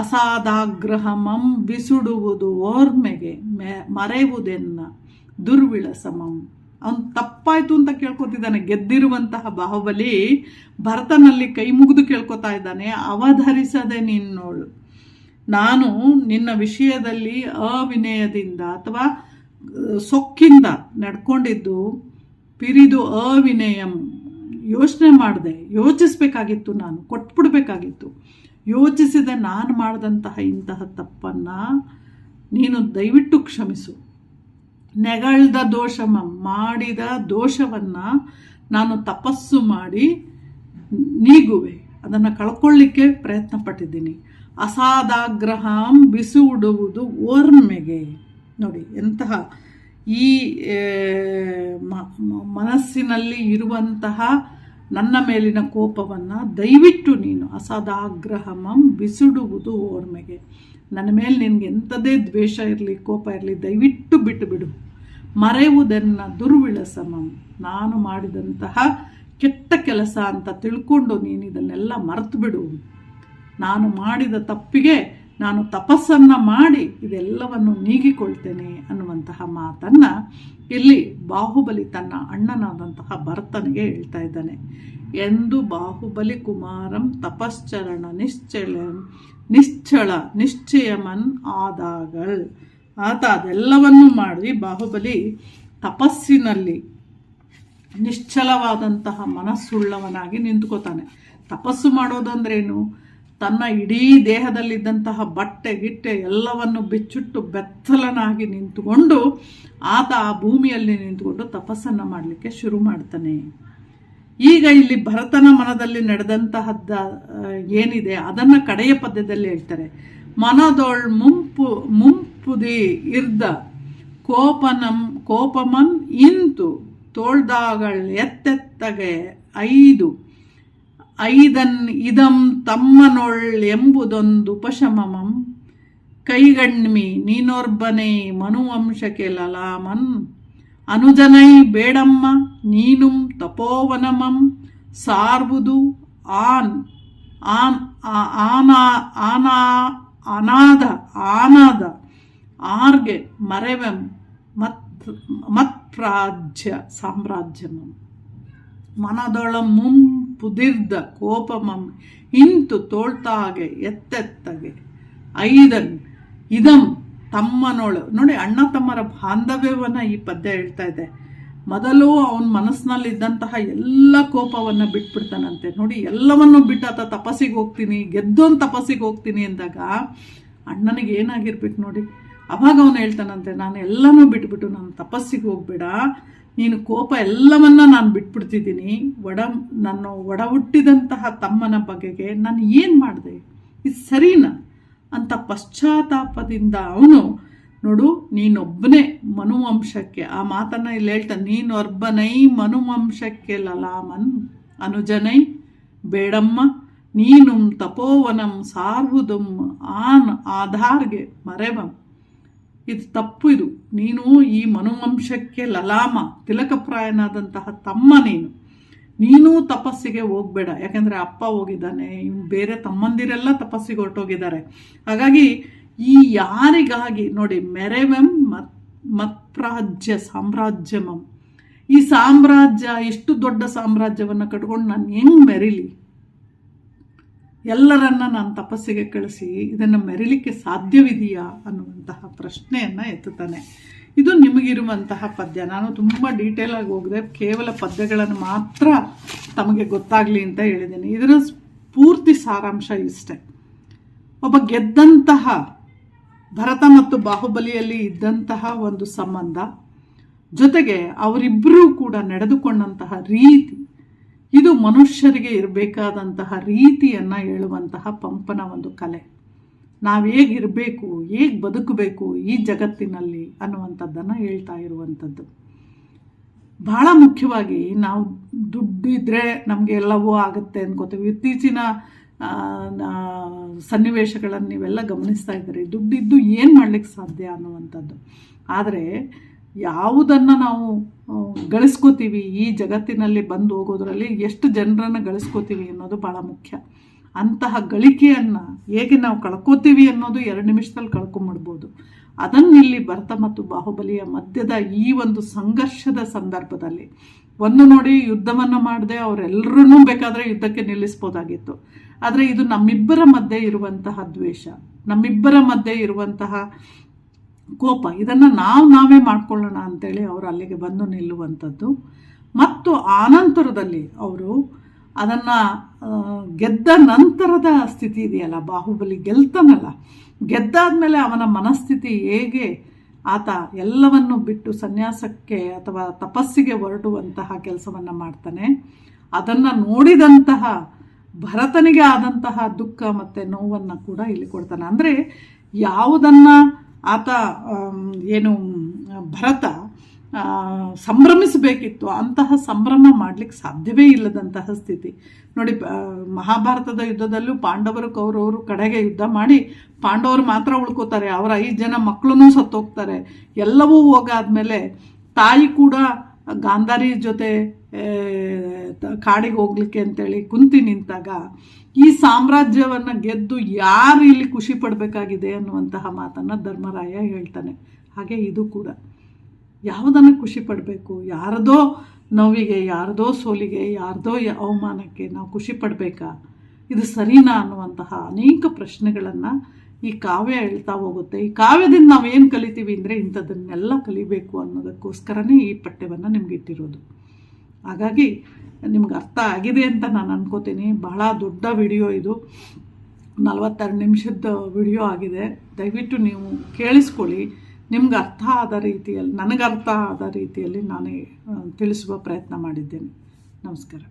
ಅಸಾದಾಗ್ರಹಮಂ ಬಿಸುಡುವುದು ಓರ್ಮೆಗೆ ಮರೆಯುವುದೆನ್ನ ದುರ್ವಿಳಸಮಂ. ಅವನು ತಪ್ಪಾಯ್ತು ಅಂತ ಕೇಳ್ಕೊತಿದ್ದಾನೆ. ಗೆದ್ದಿರುವಂತಹ ಬಾಹುಬಲಿ ಭರತನಲ್ಲಿ ಕೈ ಮುಗಿದು ಕೇಳ್ಕೊತಾ ಇದ್ದಾನೆ, ಅವಧರಿಸದೆ ನಿನ್ನೋಳು, ನಾನು ನಿನ್ನ ವಿಷಯದಲ್ಲಿ ಅವಿನಯದಿಂದ ಅಥವಾ ಸೊಕ್ಕಿಂದ ನಡ್ಕೊಂಡಿದ್ದು, ಪಿರಿದು ಅವಿನಯಂ ಯೋಚನೆ ಮಾಡಿದೆ, ಯೋಚಿಸ್ಬೇಕಾಗಿತ್ತು, ನಾನು ಕೊಟ್ಬಿಡ್ಬೇಕಾಗಿತ್ತು, ಯೋಚಿಸಿದೆ ನಾನು ಮಾಡಿದಂತಹ ಇಂತಹ ತಪ್ಪನ್ನು ನೀನು ದಯವಿಟ್ಟು ಕ್ಷಮಿಸು. ನೆಗಳ್ದ ದೋಷಮ, ಮಾಡಿದ ದೋಷವನ್ನು ನಾನು ತಪಸ್ಸು ಮಾಡಿ ನೀಗುವೆ, ಅದನ್ನು ಕಳ್ಕೊಳ್ಳಿಕ್ಕೆ ಪ್ರಯತ್ನ ಪಟ್ಟಿದ್ದೀನಿ. ಅಸಾದಾಗ್ರಹಂ ಬಿಸುಡುವುದು ಓರ್ಮೆಗೆ. ನೋಡಿ ಎಂತಹ ಈ ಮನಸ್ಸಿನಲ್ಲಿ ಇರುವಂತಹ ನನ್ನ ಮೇಲಿನ ಕೋಪವನ್ನು ದಯವಿಟ್ಟು ನೀನು ಅಸಾದಾಗ್ರಹಮಂ ಬಿಸುಡುವುದು ಓರ್ಮೆಗೆ, ನನ್ನ ಮೇಲೆ ನಿನಗೆ ಎಂಥದೇ ದ್ವೇಷ ಇರಲಿ ಕೋಪ ಇರಲಿ ದಯವಿಟ್ಟು ಬಿಟ್ಟು ಬಿಡು. ಮರೆಯುವುದನ್ನು ದುರ್ವಿಳಸಮಂ, ನಾನು ಮಾಡಿದಂತಹ ಕೆಟ್ಟ ಕೆಲಸ ಅಂತ ತಿಳ್ಕೊಂಡು ನೀನು ಇದನ್ನೆಲ್ಲ ಮರೆತು ಬಿಡು. ನಾನು ಮಾಡಿದ ತಪ್ಪಿಗೆ ನಾನು ತಪಸ್ಸನ್ನು ಮಾಡಿ ಇದೆಲ್ಲವನ್ನು ನೀಗಿಕೊಳ್ತೇನೆ ಅನ್ನುವಂತಹ ಮಾತನ್ನು ಇಲ್ಲಿ ಬಾಹುಬಲಿ ತನ್ನ ಅಣ್ಣನಾದಂತಹ ಭರತನಿಗೆ ಹೇಳ್ತಾ ಇದ್ದಾನೆ. ಎಂದು ಬಾಹುಬಲಿ ಕುಮಾರಂ ತಪಶ್ಚರಣ ನಿಶ್ಚಯಮನ್ ಆದಾಗಳ್. ಆತ ಅದೆಲ್ಲವನ್ನು ಮಾಡಿ ಬಾಹುಬಲಿ ತಪಸ್ಸಿನಲ್ಲಿ ನಿಶ್ಚಲವಾದಂತಹ ಮನಸ್ಸುಳ್ಳವನಾಗಿ ನಿಂತ್ಕೋತಾನೆ. ತಪಸ್ಸು ಮಾಡೋದಂದ್ರೇನು? ತನ್ನ ಇಡೀ ದೇಹದಲ್ಲಿದ್ದಂತಹ ಬಟ್ಟೆ ಗಿಟ್ಟೆ ಎಲ್ಲವನ್ನು ಬಿಚ್ಚಿಟ್ಟು ಬೆತ್ತಲನಾಗಿ ನಿಂತುಕೊಂಡು ಆತ ಆ ಭೂಮಿಯಲ್ಲಿ ನಿಂತುಕೊಂಡು ತಪಸ್ಸನ್ನು ಮಾಡಲಿಕ್ಕೆ ಶುರು ಮಾಡ್ತಾನೆ. ಈಗ ಇಲ್ಲಿ ಭರತನ ಮನದಲ್ಲಿ ನಡೆದಂತಹದ್ದ ಏನಿದೆ ಅದನ್ನು ಕಡೆಯ ಪದ್ಯದಲ್ಲಿ ಹೇಳ್ತಾರೆ. ಮನದೊಳ್ ಮುಂಪುದಿ ಇರ್ದ ಕೋಪಮನ್ ಇಂತು ತೋಳ್ದಾಗಳ್ ಎತ್ತೆತ್ತಗೆ ಐದನ್ ಇದಂ ತಮ್ಮನೊಳ್ ಎಂಬುದೊಂದು ಉಪಶಮಮಂ ಕೈಗಣ್ಮಿ ನೀನೊರ್ಬನೇ ಮನುವಂಶಕ್ಕೆ ಲಲಾಮನ್ ಅನುಜನೈ ಬೇಡಮ್ಮ ನೀನುಂ ತಪೋವನಮಂ ಸಾರ್ವುದು ಆನಾದ ಆರ್ಗೆ ಮರೆವೆಂ ಮತ್ಪ್ರಾಜ್ಯ ಸಾಮ್ರಾಜ್ಯಮಂ. ಮನದೊಳಂ ಪುದಿರ್ದ ಕೋಪಮಂ ಇಂತು ತೋಳ್ತಾಗೆ ಎತ್ತೆತ್ತಗೆ ಐದನ್ ಇದಂ ತಮ್ಮನೊಳು. ನೋಡಿ ಅಣ್ಣ ತಮ್ಮರ ಬಾಂಧವ್ಯವನ್ನು ಈ ಪದ್ಯ ಹೇಳ್ತಾ ಇದೆ. ಮೊದಲು ಅವನ ಮನಸ್ಸಿನಲ್ಲಿದ್ದಂತಹ ಎಲ್ಲ ಕೋಪವನ್ನು ಬಿಟ್ಬಿಡ್ತಾನಂತೆ. ನೋಡಿ ಎಲ್ಲವನ್ನು ಬಿಟ್ಟು ಆತ ತಪಸ್ಸಿಗೆ ಹೋಗ್ತೀನಿ, ಗೆದ್ದೊಂದು ತಪಸ್ಸಿಗೆ ಹೋಗ್ತೀನಿ ಅಂದಾಗ ಅಣ್ಣನಿಗೆ ಏನಾಗಿರ್ಬೇಕು ನೋಡಿ. ಅವಾಗ ಅವನು ಹೇಳ್ತಾನಂತೆ, ನಾನು ಎಲ್ಲನೂ ಬಿಟ್ಬಿಟ್ಟು ನಾನು ತಪಸ್ಸಿಗೆ ಹೋಗ್ಬೇಡ, ನೀನು ಕೋಪ ಎಲ್ಲವನ್ನ ನಾನು ಬಿಟ್ಬಿಡ್ತಿದ್ದೀನಿ, ನನ್ನ ಒಡ ಹುಟ್ಟಿದಂತಹ ತಮ್ಮನ ಬಗೆಗೆ ನಾನು ಏನು ಮಾಡಿದೆ, ಇದು ಸರಿನಾ ಅಂತ ಪಶ್ಚಾತ್ತಾಪದಿಂದ ಅವನು ನೋಡು ನೀನೊಬ್ಬನೇ ಮನುವಂಶಕ್ಕೆ, ಆ ಮಾತನ್ನು ಇಲ್ಲಿ ಹೇಳ್ತಾನೆ, ನೀನೊರ್ಬನೈ ಮನುವಂಶಕ್ಕೆ ಲಲಾಮನ್ ಅನುಜನೈ ಬೇಡಮ್ಮ ನೀನು ತಪೋವನಂ ಸಾರ್ವುದಂ ಆಧಾರ್ಗೆ ಮರೆವಂ. ಇದು ತಪ್ಪು, ಇದು ನೀನು ಈ ಮನುವಂಶಕ್ಕೆ ಲಲಾಮ ತಿಲಕಪ್ರಾಯನಾದಂತಹ ತಮ್ಮ, ನೀನೂ ತಪಸ್ಸಿಗೆ ಹೋಗಬೇಡ. ಯಾಕೆಂದರೆ ಅಪ್ಪ ಹೋಗಿದ್ದಾನೆ, ಬೇರೆ ತಮ್ಮಂದಿರೆಲ್ಲ ತಪಸ್ಸಿಗೆ ಹೊರಟೋಗಿದ್ದಾರೆ. ಹಾಗಾಗಿ ಈ ಯಾರಿಗಾಗಿ ನೋಡಿ ಮೆರೆವೆಂ ಮತ್ಪ್ರಾಜ್ಯ ಸಾಮ್ರಾಜ್ಯಮಂ, ಈ ಸಾಮ್ರಾಜ್ಯ ಇಷ್ಟು ದೊಡ್ಡ ಸಾಮ್ರಾಜ್ಯವನ್ನು ಕಟ್ಕೊಂಡು ನಾನು ಹೆಂಗೆ ಮೆರಿಲಿ, ಎಲ್ಲರನ್ನ ನಾನು ತಪಸ್ಸಿಗೆ ಕಳಿಸಿ ಇದನ್ನು ಮೆರಿಲಿಕ್ಕೆ ಸಾಧ್ಯವಿದೆಯಾ ಅನ್ನುವಂತಹ ಪ್ರಶ್ನೆಯನ್ನು ಎತ್ತುತ್ತಾನೆ. ಇದು ನಿಮಗಿರುವಂತಹ ಪದ್ಯ. ನಾನು ತುಂಬ ಡೀಟೇಲ್ ಆಗಿ ಹೋಗದೆ ಕೇವಲ ಪದ್ಯಗಳನ್ನು ಮಾತ್ರ ತಮಗೆ ಗೊತ್ತಾಗಲಿ ಅಂತ ಹೇಳಿದ್ದೀನಿ. ಇದರ ಪೂರ್ತಿ ಸಾರಾಂಶ ಇಷ್ಟೆ. ಒಬ್ಬ ಗೆದ್ದಂತಹ ಭರತ ಮತ್ತು ಬಾಹುಬಲಿಯಲ್ಲಿ ಇದ್ದಂತಹ ಒಂದು ಸಂಬಂಧ, ಜೊತೆಗೆ ಅವರಿಬ್ಬರೂ ಕೂಡ ನಡೆದುಕೊಂಡಂತಹ ರೀತಿ, ಇದು ಮನುಷ್ಯರಿಗೆ ಇರಬೇಕಾದಂತಹ ರೀತಿಯನ್ನು ಹೇಳುವಂತಹ ಪಂಪನ ಒಂದು ಕಲೆ. ನಾವು ಹೇಗಿರಬೇಕು, ಹೇಗೆ ಬದುಕಬೇಕು ಈ ಜಗತ್ತಿನಲ್ಲಿ ಅನ್ನುವಂಥದ್ದನ್ನು ಹೇಳ್ತಾ ಇರುವಂಥದ್ದು. ಬಹಳ ಮುಖ್ಯವಾಗಿ ನಾವು ದುಡ್ಡಿದ್ರೆ ನಮಗೆ ಎಲ್ಲವೂ ಆಗುತ್ತೆ ಅನ್ಕೋತೀವಿ. ಇತ್ತೀಚಿನ ಸನ್ನಿವೇಶಗಳನ್ನು ನೀವೆಲ್ಲ ಗಮನಿಸ್ತಾ ಇದ್ದೀರಿ. ದುಡ್ಡಿದ್ದು ಏನು ಮಾಡಲಿಕ್ಕೆ ಸಾಧ್ಯ ಅನ್ನುವಂಥದ್ದು. ಆದರೆ ಯಾವುದನ್ನು ನಾವು ಗಳಿಸ್ಕೋತೀವಿ, ಈ ಜಗತ್ತಿನಲ್ಲಿ ಬಂದು ಹೋಗೋದ್ರಲ್ಲಿ ಎಷ್ಟು ಜನರನ್ನು ಗಳಿಸ್ಕೋತೀವಿ ಅನ್ನೋದು ಭಾಳ ಮುಖ್ಯ. ಅಂತಹ ಗಳಿಕೆಯನ್ನು ಹೇಗೆ ನಾವು ಕಳ್ಕೋತೀವಿ ಅನ್ನೋದು 2 ನಿಮಿಷದಲ್ಲಿ ಕಳ್ಕೊಂಬಿಡ್ಬೋದು. ಅದನ್ನು ಇಲ್ಲಿ ಭರತ ಮತ್ತು ಬಾಹುಬಲಿಯ ಮಧ್ಯದ ಈ ಒಂದು ಸಂಘರ್ಷದ ಸಂದರ್ಭದಲ್ಲಿ ಒಂದು ನೋಡಿ, ಯುದ್ಧವನ್ನು ಮಾಡದೆ ಅವರೆಲ್ಲರೂ ಬೇಕಾದರೆ ಯುದ್ಧಕ್ಕೆ ನಿಲ್ಲಿಸ್ಬೋದಾಗಿತ್ತು. ಆದರೆ ಇದು ನಮ್ಮಿಬ್ಬರ ಮಧ್ಯೆ ಇರುವಂತಹ ದ್ವೇಷ, ನಮ್ಮಿಬ್ಬರ ಮಧ್ಯೆ ಇರುವಂತಹ ಕೋಪ, ಇದನ್ನು ನಾವೇ ಮಾಡ್ಕೊಳ್ಳೋಣ ಅಂತೇಳಿ ಅವರು ಅಲ್ಲಿಗೆ ಬಂದು ನಿಲ್ಲುವಂಥದ್ದು. ಮತ್ತು ಆನಂತರದಲ್ಲಿ ಅವರು ಅದನ್ನು ಗೆದ್ದ ನಂತರದ ಸ್ಥಿತಿ ಇದೆಯಲ್ಲ, ಬಾಹುಬಲಿ ಗೆಲ್ತಾನಲ್ಲ, ಗೆದ್ದಾದ್ಮೇಲೆ ಅವನ ಮನಸ್ಥಿತಿ ಹೇಗೆ, ಆತ ಎಲ್ಲವನ್ನು ಬಿಟ್ಟು ಸನ್ಯಾಸಕ್ಕೆ ಅಥವಾ ತಪಸ್ಸಿಗೆ ಹೊರಡುವಂತಹ ಕೆಲಸವನ್ನು ಮಾಡ್ತಾನೆ. ಅದನ್ನು ನೋಡಿದಂತಹ ಭರತನಿಗೆ ಆದಂತಹ ದುಃಖ ಮತ್ತು ನೋವನ್ನು ಕೂಡ ಇಲ್ಲಿ ಕೊಡ್ತಾನೆ. ಅಂದರೆ ಯಾವುದನ್ನು ಆತ ಭರತ ಸಂಭ್ರಮಿಸಬೇಕಿತ್ತು ಅಂತಹ ಸಂಭ್ರಮ ಮಾಡಲಿಕ್ಕೆ ಸಾಧ್ಯವೇ ಇಲ್ಲದಂತಹ ಸ್ಥಿತಿ ನೋಡಿ. ಮಹಾಭಾರತದ ಯುದ್ಧದಲ್ಲೂ ಪಾಂಡವರು ಕೌರವರು ಕಡೆಗೆ ಯುದ್ಧ ಮಾಡಿ ಪಾಂಡವರು ಮಾತ್ರ ಉಳ್ಕೋತಾರೆ, ಅವರ 5 ಜನ ಮಕ್ಕಳೂ ಸತ್ತೋಗ್ತಾರೆ. ಎಲ್ಲವೂ ಹೋಗಾದ್ಮೇಲೆ ತಾಯಿ ಕೂಡ ಗಾಂಧಾರಿ ಜೊತೆ ಕಾಡಿಗೆ ಹೋಗ್ಲಿಕ್ಕೆ ಅಂತೇಳಿ ಕುಂತಿ ನಿಂತಾಗ ಈ ಸಾಮ್ರಾಜ್ಯವನ್ನು ಗೆದ್ದು ಯಾರು ಇಲ್ಲಿ ಖುಷಿ ಪಡಬೇಕಾಗಿದೆ ಅನ್ನುವಂತಹ ಮಾತನ್ನು ಧರ್ಮರಾಯ ಹೇಳ್ತಾನೆ. ಹಾಗೆ ಇದು ಕೂಡ ಯಾವುದನ್ನು ಖುಷಿ ಪಡಬೇಕು, ಯಾರದೋ ನೋವಿಗೆ, ಯಾರದೋ ಸೋಲಿಗೆ, ಯಾರದೋ ಅವಮಾನಕ್ಕೆ ನಾವು ಖುಷಿ ಪಡಬೇಕಾ, ಇದು ಸರಿನಾ ಅನ್ನುವಂತಹ ಅನೇಕ ಪ್ರಶ್ನೆಗಳನ್ನು ಈ ಕಾವ್ಯ ಹೇಳ್ತಾ ಹೋಗುತ್ತೆ. ಈ ಕಾವ್ಯದಿಂದ ನಾವೇನು ಕಲಿತೀವಿ ಅಂದರೆ ಇಂಥದ್ದನ್ನೆಲ್ಲ ಕಲಿಬೇಕು ಅನ್ನೋದಕ್ಕೋಸ್ಕರನೇ ಈ ಪಠ್ಯವನ್ನು ನಿಮ್ಗೆ ಇಟ್ಟಿರೋದು. ಹಾಗಾಗಿ ನಿಮ್ಗೆ ಅರ್ಥ ಆಗಿದೆ ಅಂತ ನಾನು ಅನ್ಕೋತೀನಿ. ಬಹಳ ದೊಡ್ಡ ವಿಡಿಯೋ ಇದು, 42 ನಿಮಿಷದ ವಿಡಿಯೋ ಆಗಿದೆ. ದಯವಿಟ್ಟು ನೀವು ಕೇಳಿಸ್ಕೊಳ್ಳಿ. ನಿಮ್ಗೆ ಅರ್ಥ ಆದ ರೀತಿಯಲ್ಲಿ, ನನಗೆ ಅರ್ಥ ಆದ ರೀತಿಯಲ್ಲಿ ನಾನು ತಿಳಿಸುವ ಪ್ರಯತ್ನ ಮಾಡಿದ್ದೇನೆ. ನಮಸ್ಕಾರ.